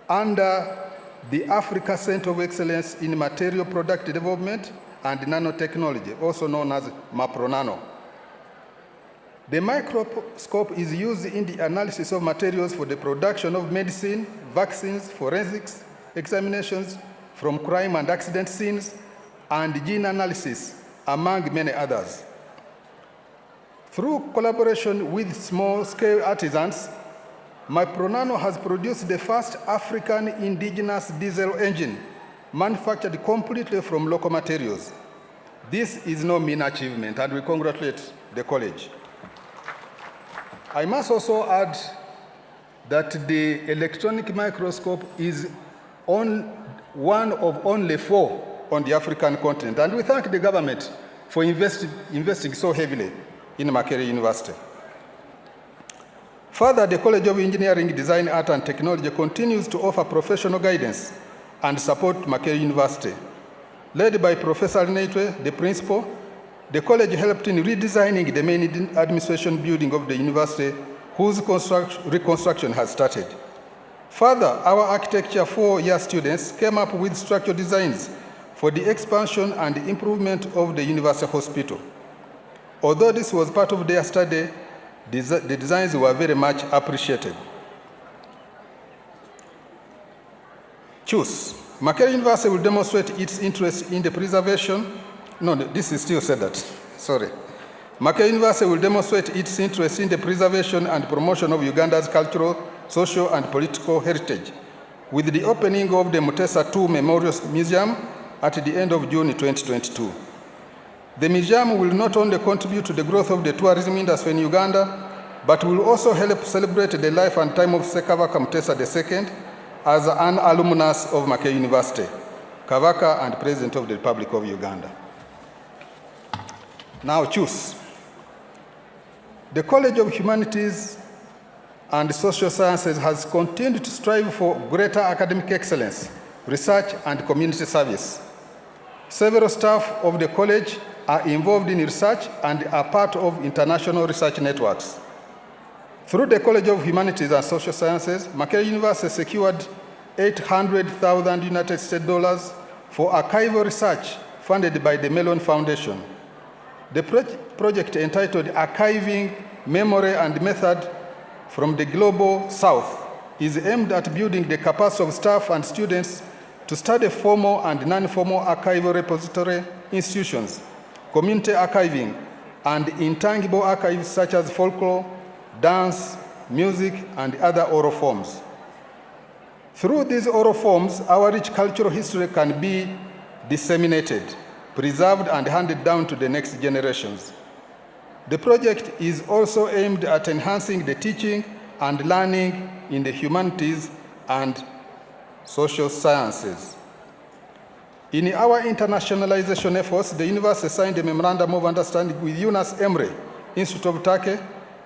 under the Africa Center of Excellence in Material Product Development and Nanotechnology, also known as MAPRONANO. The microscope is used in the analysis of materials for the production of medicine, vaccines, forensics, examinations from crime and accident scenes, and gene analysis, among many others. Through collaboration with small-scale artisans, MAPRONANO has produced the first African indigenous diesel engine manufactured completely from local materials. This is no mean achievement, and we congratulate the college. I must also add that the electronic microscope is one of only 4 on the African continent, and we thank the government for investing so heavily in Makerere University. Further, the College of Engineering, Design, Art, and Technology continues to offer professional guidance and support Makerere University. Led by Professor Neitwe, the principal, the college helped in redesigning the main administration building of the university, whose reconstruction has started. Further, our architecture 4-year students came up with structural designs for the expansion and improvement of the university hospital. Although this was part of their study, the designs were very much appreciated. CHUSS. Makerere University will demonstrate its interest in the preservation. No, this is still CEDAT. Sorry. Makerere University will demonstrate its interest in the preservation and promotion of Uganda's cultural, social, and political heritage with the opening of the Mutesa II Memorial Museum at the end of June 2022. The museum will not only contribute to the growth of the tourism industry in Uganda, but will also help celebrate the life and time of Ssekabaka Mutesa II as an alumnus of Makerere University, Kabaka and President of the Republic of Uganda. Now, CHUSS. The College of Humanities and Social Sciences has continued to strive for greater academic excellence, research, and community service. Several staff of the college are involved in research and are part of international research networks. Through the College of Humanities and Social Sciences, Makerere University secured $800,000 United States dollars for archival research funded by the Mellon Foundation. The project entitled Archiving Memory and Method from the Global South is aimed at building the capacity of staff and students to study formal and non-formal archival repository institutions, community archiving, and intangible archives such as folklore, dance, music, and other oral forms. Through these oral forms, our rich cultural history can be disseminated, preserved, and handed down to the next generations. The project is also aimed at enhancing the teaching and learning in the humanities and social sciences. In our internationalization efforts, the university signed a memorandum of understanding with Yunus Emre Institute of Turkey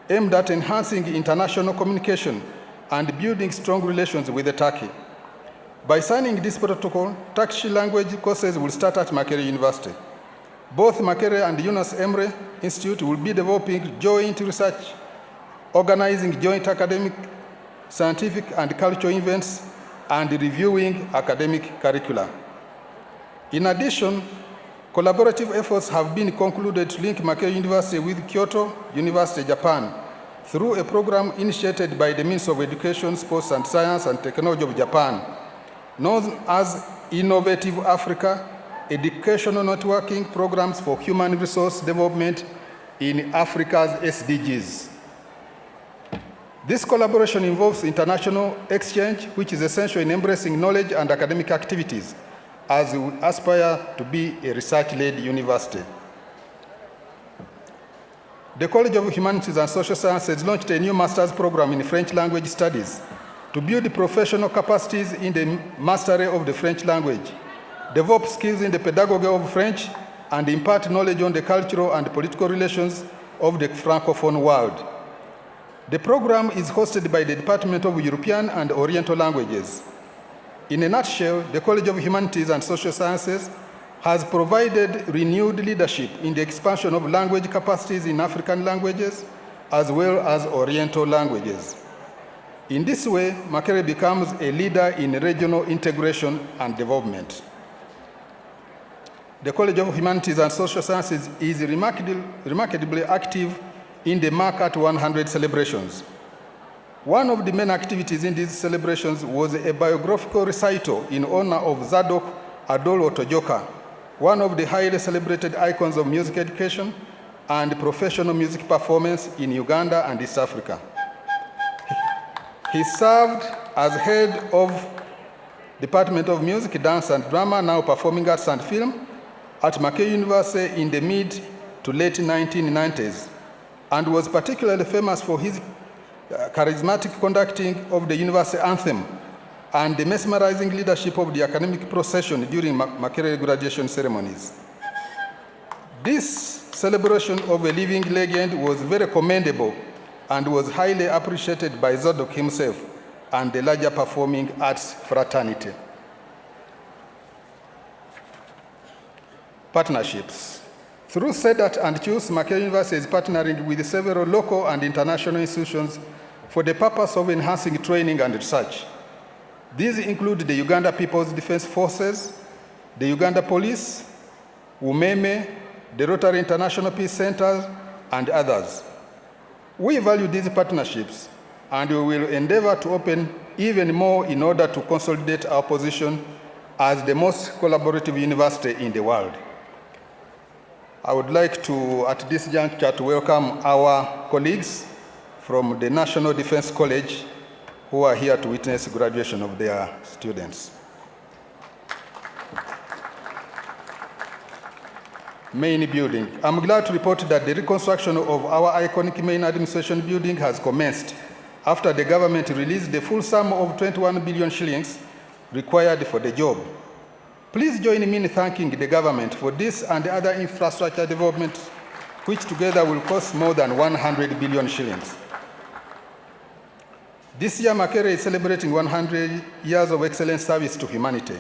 aimed at enhancing international communication and building strong relations with Turkey. By signing this protocol, Turkish language courses will start at Makerere University. Both Makerere and Yunus Emre Institute will be developing joint research, organizing joint academic, scientific, and cultural events, and reviewing academic curricula. In addition, collaborative efforts have been concluded to link Makerere University with Kyoto University, Japan, through a program initiated by the Ministry of Education, Sports and Science and Technology of Japan, known as Innovative Africa, Educational Networking Programs for Human Resource Development in Africa's SDGs. This collaboration involves international exchange, which is essential in embracing knowledge and academic activities, as we aspire to be a research-led university. The College of Humanities and Social Sciences launched a new master's program in French language studies to build professional capacities in the mastery of the French language, develop skills in the pedagogy of French, and impart knowledge on the cultural and political relations of the Francophone world. The program is hosted by the Department of European and Oriental Languages. In a nutshell, the College of Humanities and Social Sciences has provided renewed leadership in the expansion of language capacities in African languages as well as Oriental languages. In this way, Makerere becomes a leader in regional integration and development. The College of Humanities and Social Sciences is remarkably active in the Market 100 celebrations. One of the main activities in these celebrations was a biographical recital in honor of Zadok Adolo Tojoka, one of the highly celebrated icons of music education and professional music performance in Uganda and East Africa. He served as head of Department of Music, Dance and Drama, now Performing Arts and Film, at Makerere University in the mid to late 1990s, and was particularly famous for his charismatic conducting of the university anthem and the mesmerizing leadership of the academic procession during Makerere graduation ceremonies. This celebration of a living legend was very commendable and was highly appreciated by Zadok himself and the larger performing arts fraternity. Partnerships. Through CEDAT and CHUSS, Makerere University is partnering with several local and international institutions for the purpose of enhancing training and research. These include the Uganda People's Defense Forces, the Uganda Police, UMEME, the Rotary International Peace Centers, and others. We value these partnerships, and we will endeavor to open even more in order to consolidate our position as the most collaborative university in the world. I would like to, at this juncture, to welcome our colleagues from the National Defense College who are here to witness graduation of their students. Main building. I'm glad to report that the reconstruction of our iconic main administration building has commenced after the government released the full sum of 21 billion shillings required for the job. Please join me in thanking the government for this and the other infrastructure development, which together will cost more than 100 billion shillings. This year, Makerere is celebrating 100 years of excellent service to humanity.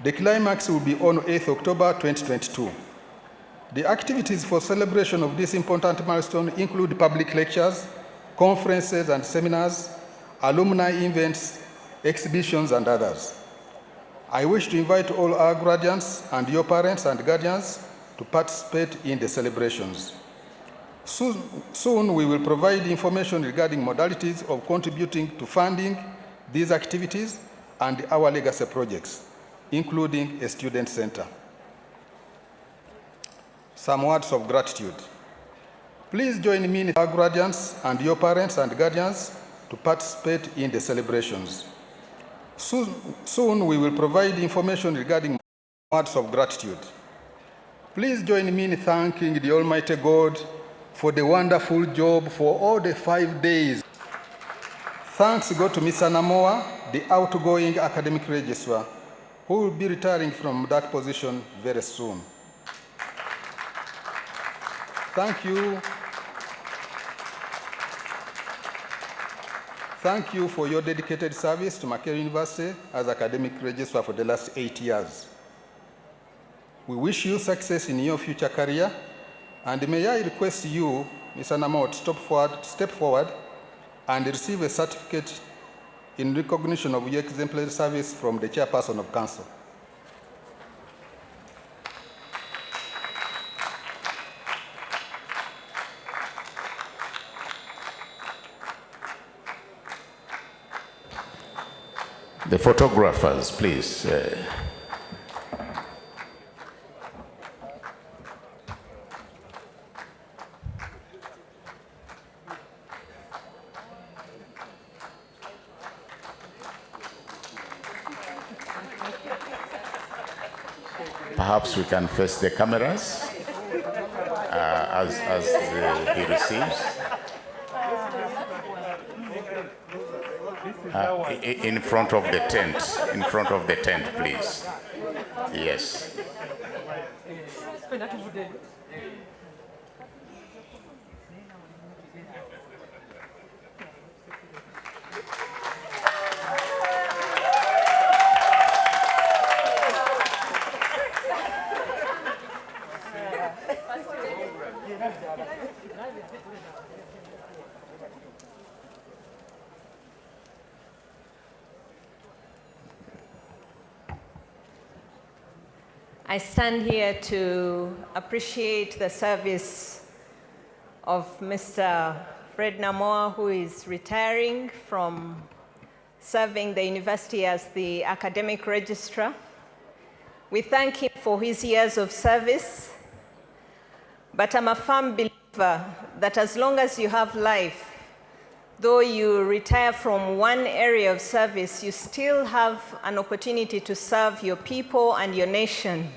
The climax will be on 8th October 2022. The activities for celebration of this important milestone include public lectures, conferences and seminars, alumni events, exhibitions, and others. I wish to invite all our graduates and your parents and guardians to participate in the celebrations. Soon we will provide information regarding modalities of contributing to funding these activities and our legacy projects, including a student center. Some words of gratitude. Please join me in our graduates and your parents and guardians to participate in the celebrations. Soon we will provide information regarding words of gratitude. Please join me in thanking the Almighty God for the wonderful job for all the 5 days. Thanks go to Mr. Namoa, the outgoing academic registrar, who will be retiring from that position very soon. Thank you. Thank you for your dedicated service to Makerere University as academic registrar for the last 8 years. We wish you success in your future career, and may I request you, Mr. Namoa, to step forward and receive a certificate in recognition of your exemplary service from the Chairperson of Council. The photographers, please. Perhaps we can face the cameras as he receives. In front of the tent, please. Yes. I stand here to appreciate the service of Mr. Fred Namoa, who is retiring from serving the university as the academic registrar. We thank him for his years of service, but I'm a firm believer that as long as you have life, though you retire from one area of service, you still have an opportunity to serve your people and your nation.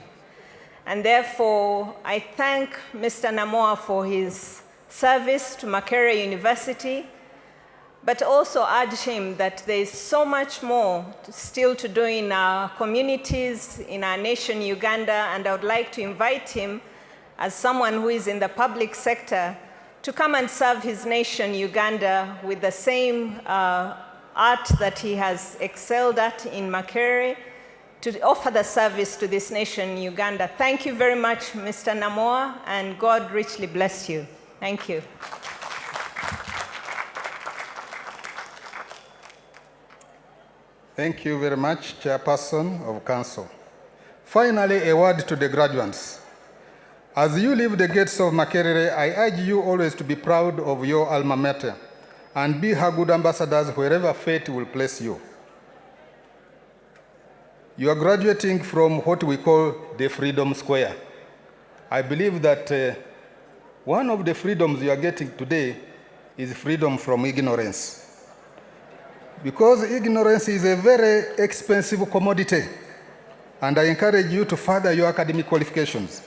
And therefore, I thank Mr. Namoa for his service to Makerere University, but also urge him that there is so much more still to do in our communities, in our nation, Uganda, and I would like to invite him, as someone who is in the public sector, to come and serve his nation, Uganda, with the same art that he has excelled at in Makerere, to offer the service to this nation, Uganda. Thank you very much, Mr. Namoa, and God richly bless you. Thank you. Thank you very much, Chairperson of Council. Finally, a word to the graduates. As you leave the gates of Makerere, I urge you always to be proud of your alma mater and be her good ambassadors wherever fate will place you. You are graduating from what we call the Freedom Square. I believe that one of the freedoms you are getting today is freedom from ignorance. Because ignorance is a very expensive commodity, and I encourage you to further your academic qualifications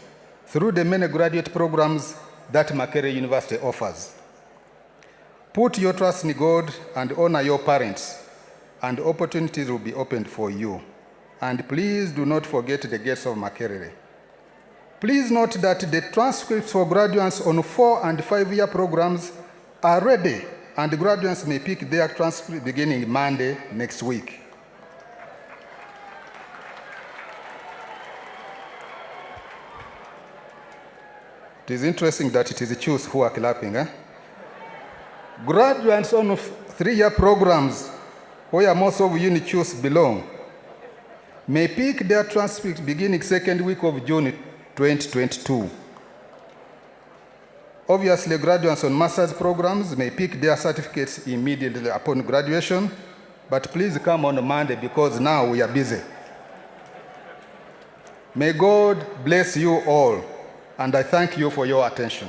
through the many graduate programs that Makerere University offers. Put your trust in God and honor your parents, and opportunities will be opened for you. And please do not forget the gates of Makerere. Please note that the transcripts for graduates on 4- and 5-year programs are ready, and graduates may pick their transcript beginning Monday next week. It is interesting that it is the CHUSS who are clapping. Graduates on 3-year programs, where most of you in CHUSS belong, may pick their transcripts beginning 2nd week of June 2022. Obviously, graduates on master's programs may pick their certificates immediately upon graduation, but please come on Monday because now we are busy. May God bless you all, and I thank you for your attention.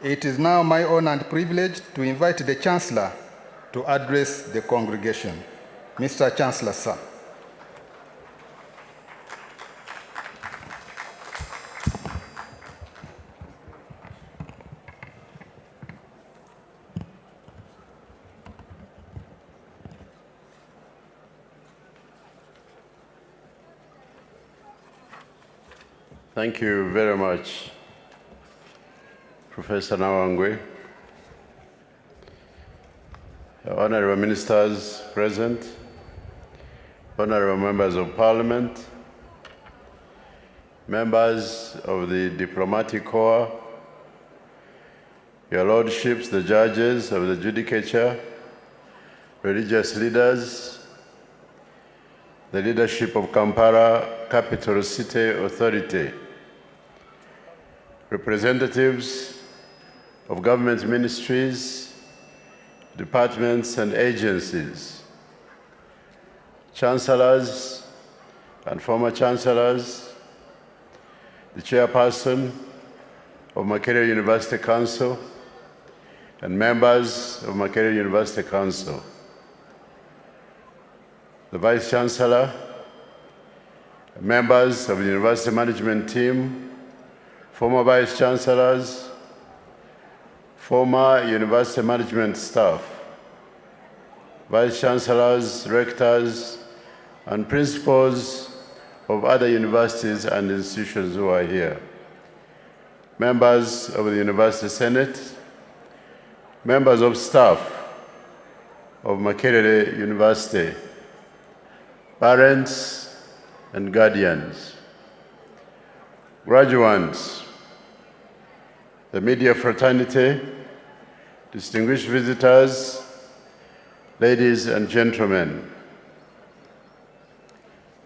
It is now my honor and privilege to invite the Chancellor to address the congregation. Mr. Chancellor, sir. Thank you very much, Professor Nawangwe. Honorable ministers present, honorable members of parliament, members of the diplomatic corps, your lordships, the judges of the judicature, religious leaders, the leadership of Kampala Capital City Authority, representatives of government ministries, departments and agencies, chancellors and former chancellors, the chairperson of Makerere University Council, and members of Makerere University Council, the Vice Chancellor, members of the University Management Team, former Vice Chancellors, former University Management staff, Vice Chancellors, Rectors, and Principals of other universities and institutions who are here, members of the University Senate, members of staff of Makerere University, parents and guardians, graduates, the media fraternity, distinguished visitors, ladies and gentlemen.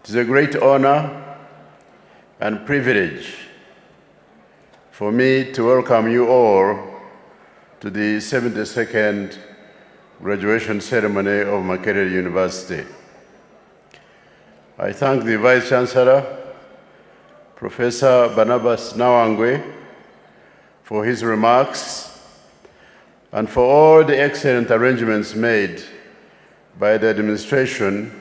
It is a great honor and privilege for me to welcome you all to the 72nd graduation ceremony of Makerere University. I thank the Vice Chancellor, Professor Barnabas Nawangwe, for his remarks and for all the excellent arrangements made by the administration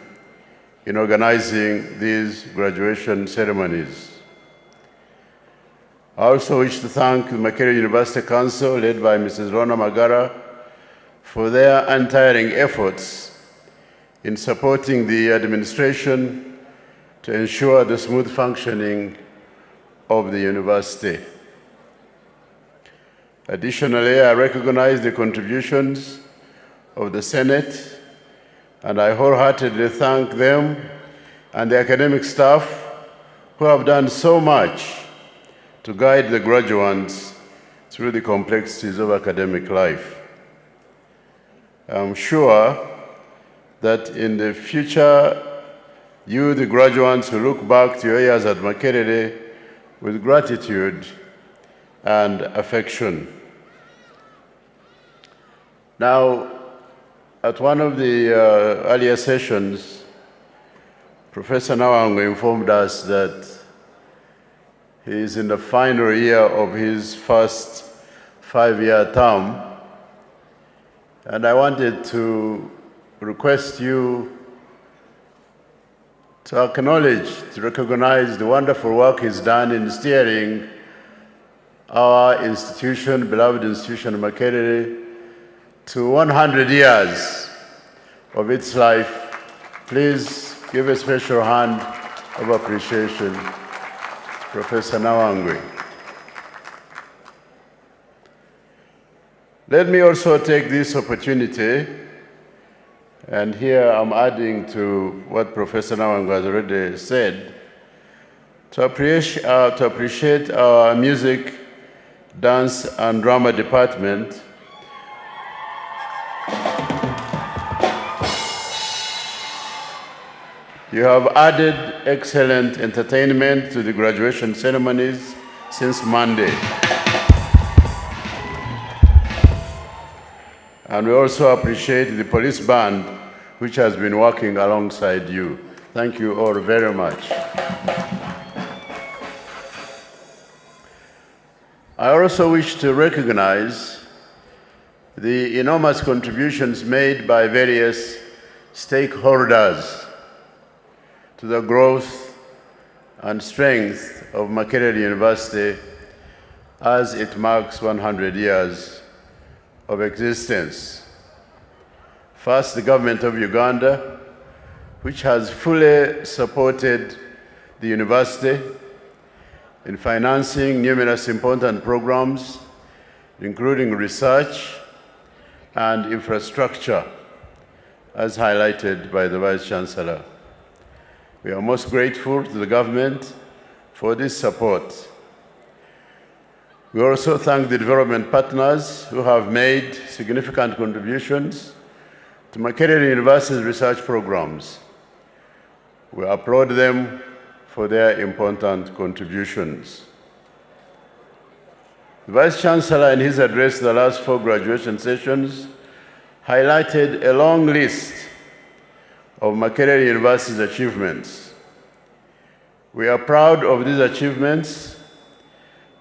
in organizing these graduation ceremonies. I also wish to thank the Makerere University Council, led by Mrs. Lona Magara, for their untiring efforts in supporting the administration to ensure the smooth functioning of the university. Additionally, I recognize the contributions of the Senate, and I wholeheartedly thank them and the academic staff who have done so much to guide the graduates through the complexities of academic life. I'm sure that in the future, you, the graduates, will look back to your years at Makerere with gratitude and affection. Now, at one of the earlier sessions, Professor Nawangwe informed us that he is in the final year of his first 5-year term, and I wanted to request you to acknowledge, to recognize the wonderful work he's done in steering our institution, beloved institution Makerere, to 100 years of its life. Please give a special hand of appreciation, Professor Nawangwe. Let me also take this opportunity, and here I'm adding to what Professor Nawangwe has already said, to appreciate our music, dance, and drama department. You have added excellent entertainment to the graduation ceremonies since Monday. And we also appreciate the police band, which has been working alongside you. Thank you all very much. I also wish to recognize the enormous contributions made by various stakeholders to the growth and strength of Makerere University as it marks 100 years of existence. First, the government of Uganda, which has fully supported the university in financing numerous important programs, including research and infrastructure, as highlighted by the Vice Chancellor. We are most grateful to the government for this support. We also thank the development partners who have made significant contributions to Makerere University's research programs. We applaud them for their important contributions. The Vice Chancellor, in his address to the last 4 graduation sessions, highlighted a long list of Makerere University's achievements. We are proud of these achievements,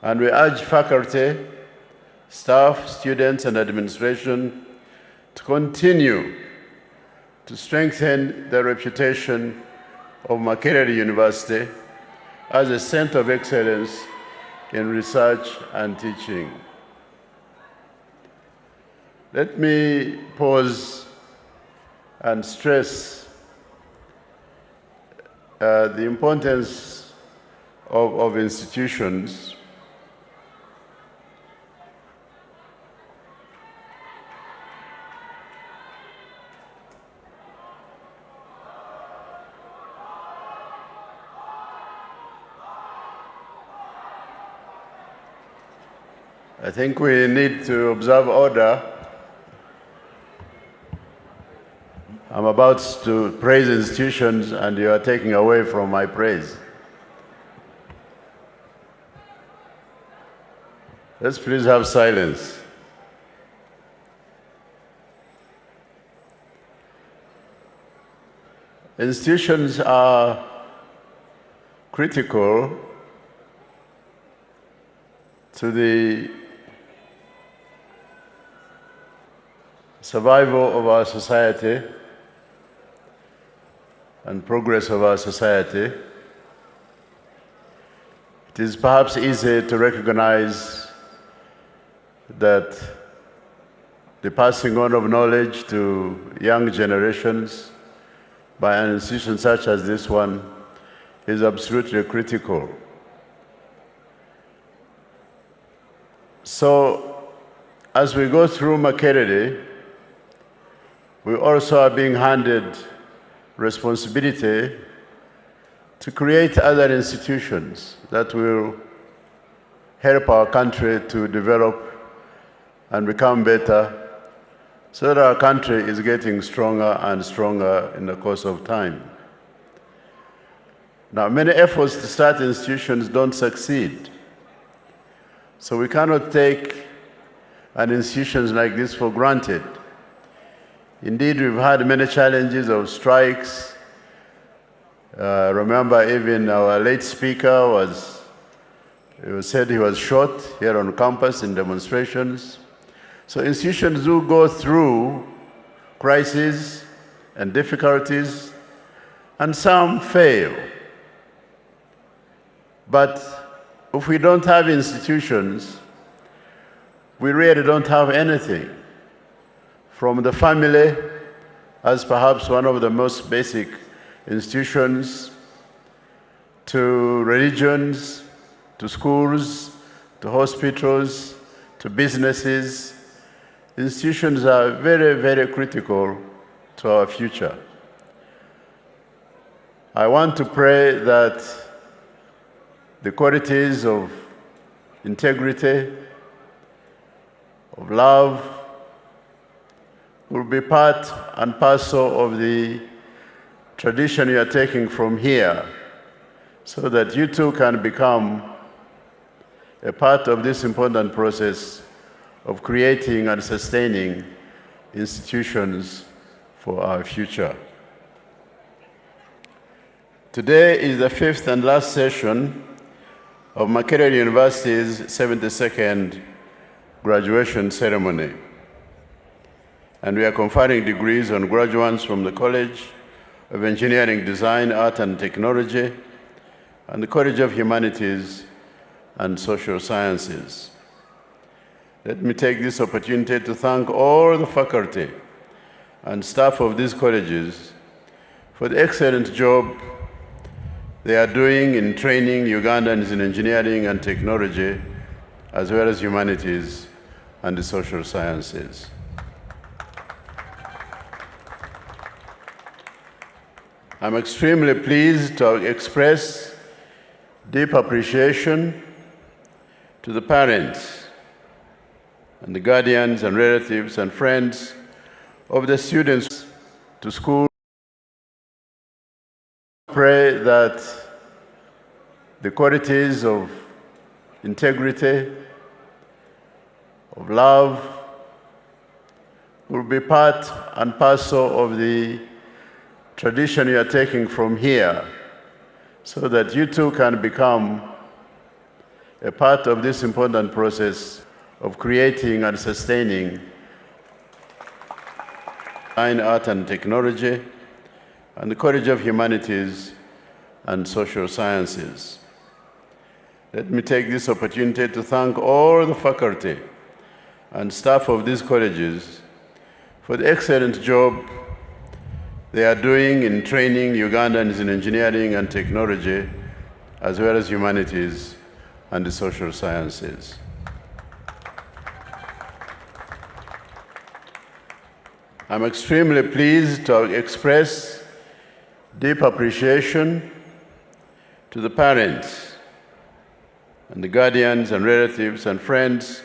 and we urge faculty, staff, students, and administration to continue to strengthen the reputation of Makerere University as a center of excellence in research and teaching. Let me pause and stress the importance of institutions. I think we need to observe order. I'm about to praise institutions and you are taking away from my praise. Let's please have silence. Institutions are critical to the survival of our society and progress of our society. It is perhaps easy to recognize that the passing on of knowledge to young generations by an institution such as this one is absolutely critical. So, as we go through Makerere, we also are being handed responsibility to create other institutions that will help our country to develop and become better, so that our country is getting stronger and stronger in the course of time. Now, many efforts to start institutions don't succeed. So we cannot take an institution like this for granted. Indeed, we've had many challenges of strikes. Remember, even our late speaker it was said he was shot here on campus in demonstrations. So institutions do go through crises and difficulties, and some fail. But if we don't have institutions, we really don't have anything. From the family, as perhaps one of the most basic institutions, to religions, to schools, to hospitals, to businesses, institutions are very, very critical to our future. I want to pray that the qualities of integrity, of love, will be part and parcel of the tradition you are taking from here, so that you too can become a part of this important process of creating and sustaining institutions for our future. Today is the 5th and last session of Makerere University's 72nd graduation ceremony. And we are conferring degrees on graduates from the College of Engineering, Design, Art and Technology, and the College of Humanities and Social Sciences. Let me take this opportunity to thank all the faculty and staff of these colleges for the excellent job they are doing in training Ugandans in engineering and technology, as well as humanities and the social sciences. I'm extremely pleased to express deep appreciation to the parents and the guardians and relatives and friends of the students to school. Pray that the qualities of integrity, of love, will be part and parcel of the tradition you are taking from here, so that you too can become a part of this important process of creating and sustaining fine art and technology and the College of Humanities and Social Sciences. Let me take this opportunity to thank all the faculty and staff of these colleges for the excellent job they are doing in training Ugandans in engineering and technology, as well as humanities and the social sciences. I'm extremely pleased to express deep appreciation to the parents and the guardians and relatives and friends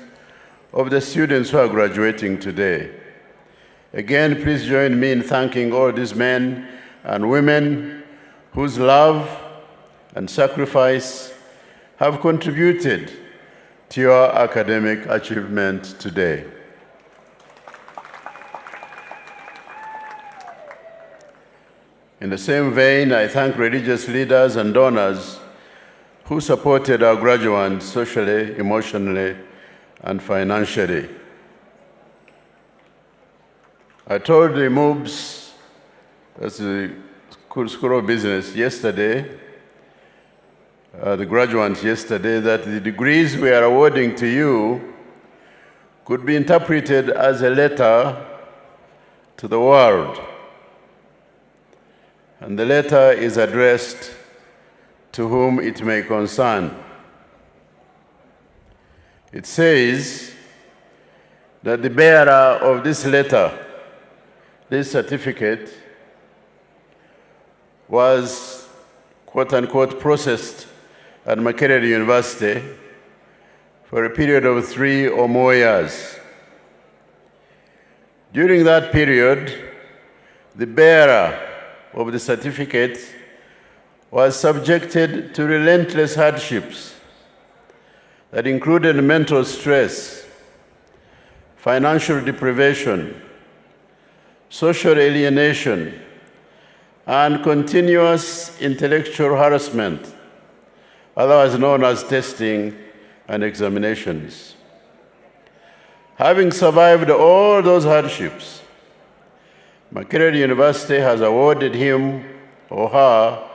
of the students who are graduating today. Again, please join me in thanking all these men and women whose love and sacrifice have contributed to your academic achievement today. In the same vein, I thank religious leaders and donors who supported our graduates socially, emotionally, and financially. I told the MOOBs, that's the School of Business, yesterday, the graduates yesterday, that the degrees we are awarding to you could be interpreted as a letter to the world. And the letter is addressed to whom it may concern. It says that the bearer of this letter, this certificate, was, quote unquote, processed at Makerere University for a period of 3 or more years. During that period, the bearer of the certificate was subjected to relentless hardships that included mental stress, financial deprivation, social alienation, and continuous intellectual harassment, otherwise known as testing and examinations. Having survived all those hardships, Makerere University has awarded him or her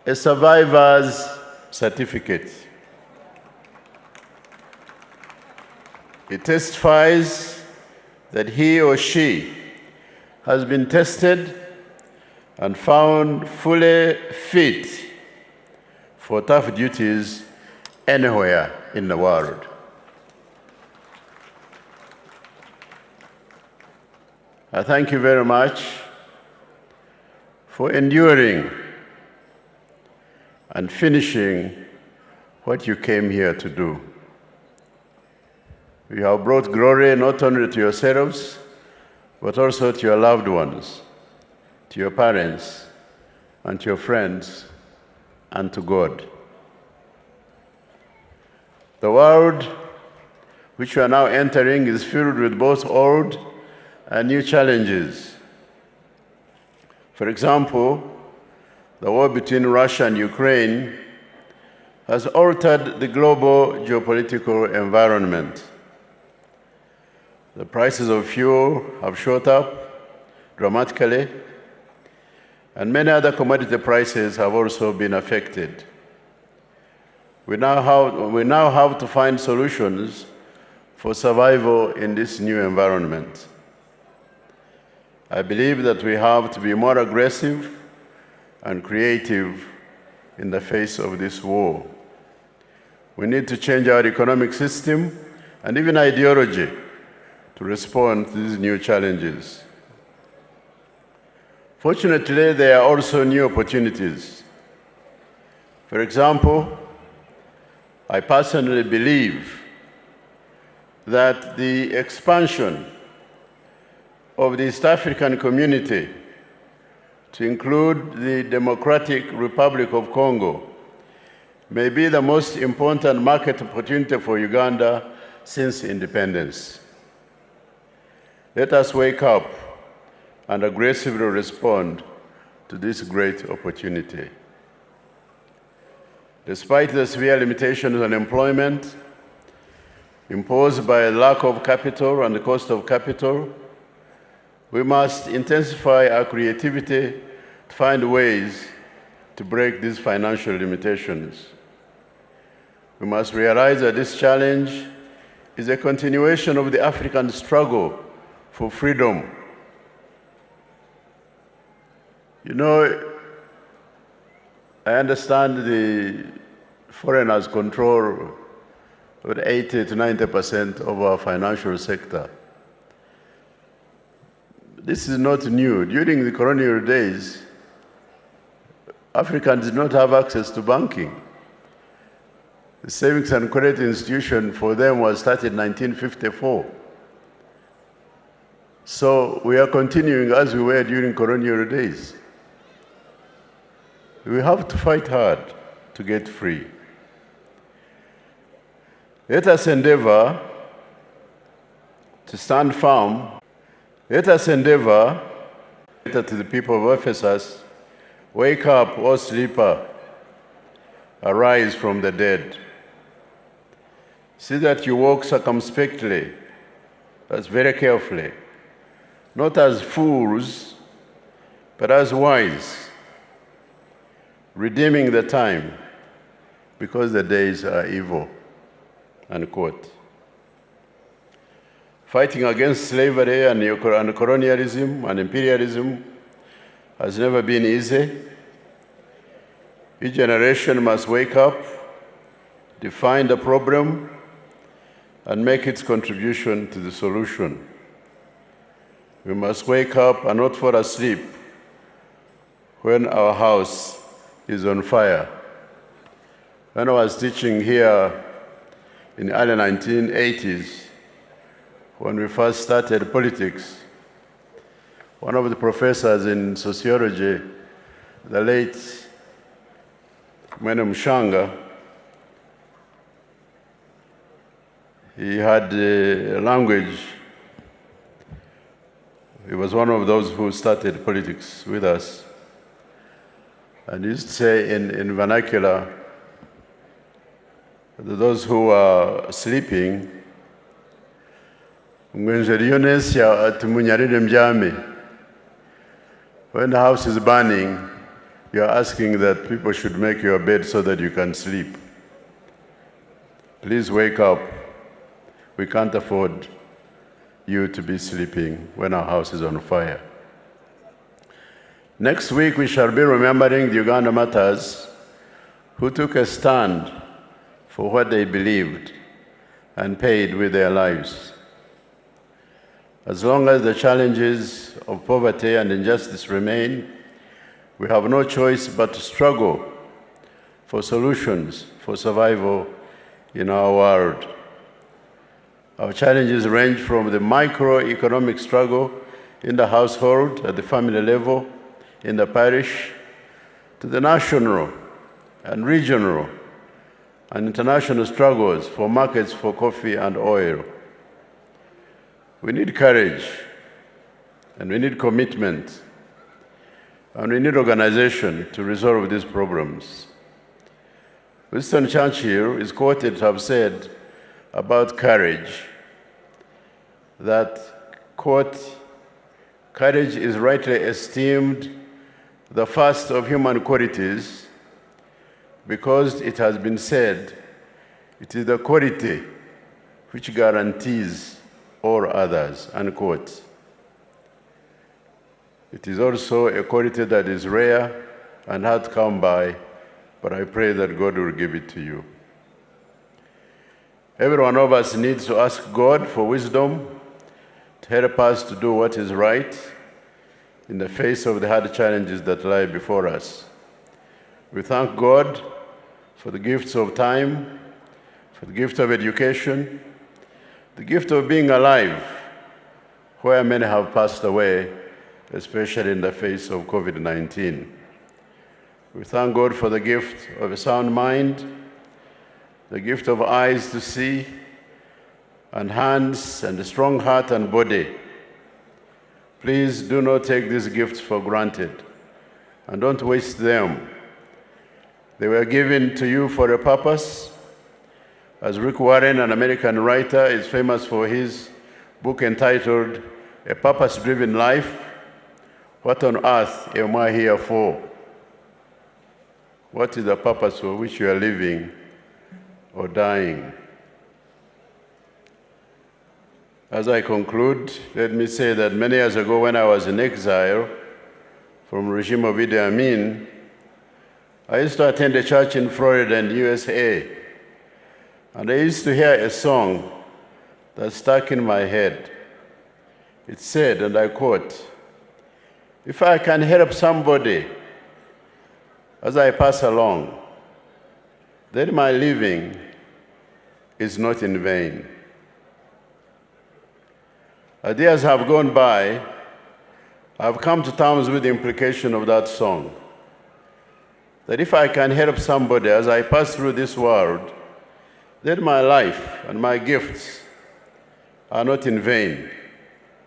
a survivor's certificate. It testifies that he or she has been tested and found fully fit for tough duties anywhere in the world. I thank you very much for enduring and finishing what you came here to do. You have brought glory not only to yourselves, but also to your loved ones, to your parents, and to your friends, and to God. The world which we are now entering is filled with both old and new challenges. For example, the war between Russia and Ukraine has altered the global geopolitical environment. The prices of fuel have shot up dramatically, and many other commodity prices have also been affected. We now have to find solutions for survival in this new environment. I believe that we have to be more aggressive and creative in the face of this war. We need to change our economic system and even ideology to respond to these new challenges. Fortunately, there are also new opportunities. For example, I personally believe that the expansion of the East African community to include the Democratic Republic of Congo may be the most important market opportunity for Uganda since independence. Let us wake up and aggressively respond to this great opportunity. Despite the severe limitations on employment imposed by a lack of capital and the cost of capital, we must intensify our creativity to find ways to break these financial limitations. We must realize that this challenge is a continuation of the African struggle for freedom. You know, I understand the foreigners control about 80 to 90% of our financial sector. This is not new. During the colonial days, Africans did not have access to banking. The Savings and Credit Institution for them was started in 1954. So we are continuing as we were during colonial days. We have to fight hard to get free. Let us endeavor to stand firm. Let us endeavor to the people of Ephesus, wake up, O sleeper, arise from the dead. See that you walk circumspectly, that's very carefully, not as fools, but as wise, redeeming the time, because the days are evil. Unquote. Fighting against slavery and colonialism and imperialism has never been easy. Each generation must wake up, define the problem, and make its contribution to the solution. We must wake up and not fall asleep when our house is on fire. When I was teaching here in the early 1980s, when we first started politics, one of the professors in sociology, the late Mwene Mshanga, he had a language. He was one of those who started politics with us. And he used to say in vernacular, those who are sleeping, when the house is burning, you are asking that people should make your bed so that you can sleep. Please wake up. We can't afford you to be sleeping when our house is on fire. Next week, we shall be remembering the Uganda martyrs who took a stand for what they believed and paid with their lives. As long as the challenges of poverty and injustice remain, we have no choice but to struggle for solutions for survival in our world. Our challenges range from the microeconomic struggle in the household, at the family level, in the parish, to the national and regional and international struggles for markets for coffee and oil. We need courage, and we need commitment, and we need organization to resolve these problems. Winston Churchill is quoted to have said about courage that, quote, "Courage is rightly esteemed the first of human qualities because it has been said it is the quality which guarantees all others," unquote. It is also a quality that is rare and hard to come by but I pray that God will give it to you. Every one of us needs to ask God for wisdom to help us to do what is right in the face of the hard challenges that lie before us. We thank God for the gifts of time, for the gift of education, the gift of being alive, where many have passed away, especially in the face of COVID-19. We thank God for the gift of a sound mind, the gift of eyes to see, and hands, and a strong heart and body. Please do not take these gifts for granted, and don't waste them. They were given to you for a purpose. As Rick Warren, an American writer, is famous for his book entitled A Purpose-Driven Life, what on earth am I here for? What is the purpose for which you are living or dying? As I conclude, let me say that many years ago when I was in exile from the regime of Idi Amin, I used to attend a church in Florida in the USA, and I used to hear a song that stuck in my head. It said, and I quote, "If I can help somebody as I pass along, then my living is not in vain." As years have gone by, I've come to terms with the implication of that song. That if I can help somebody as I pass through this world, then my life and my gifts are not in vain.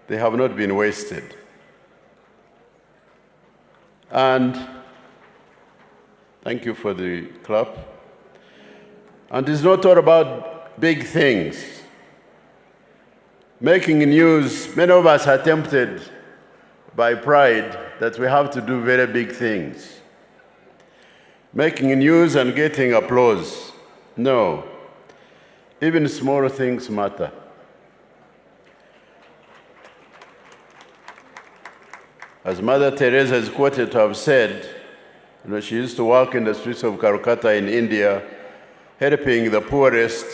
They have not been wasted. And thank you for the clap. And it's not all about big things. Making news, many of us are tempted by pride that we have to do very big things. Making news and getting applause. No. Even small things matter. As Mother Teresa is quoted to have said, she used to walk in the streets of Calcutta in India, helping the poorest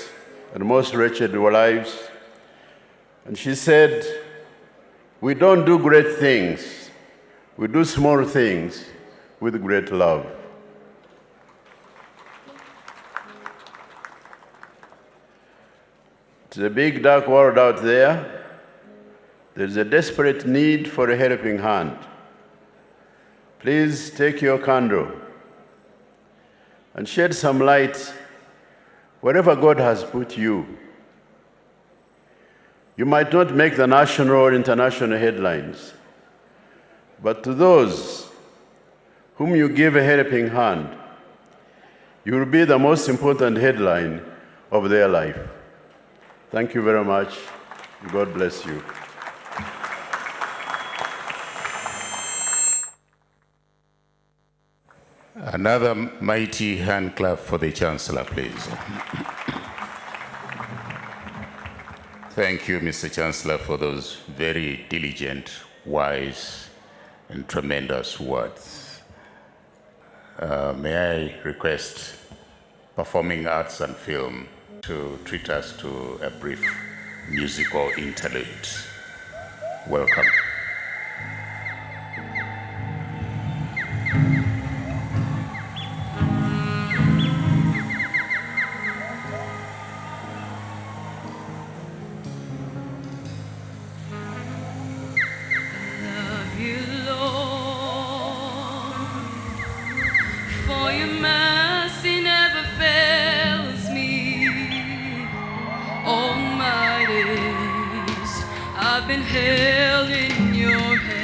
and most wretched lives. And she said, "We don't do great things. We do small things with great love." It's a big, dark world out there. There's a desperate need for a helping hand. Please take your candle and shed some light wherever God has put you. You might not make the national or international headlines, but to those whom you give a helping hand, you will be the most important headline of their life. Thank you very much. God bless you. Another mighty hand clap for the Chancellor, please. Thank you, Mr. Chancellor, for those very diligent, wise, and tremendous words. May I request Performing Arts and Film to treat us to a brief musical interlude. Welcome. I've been held in your hand.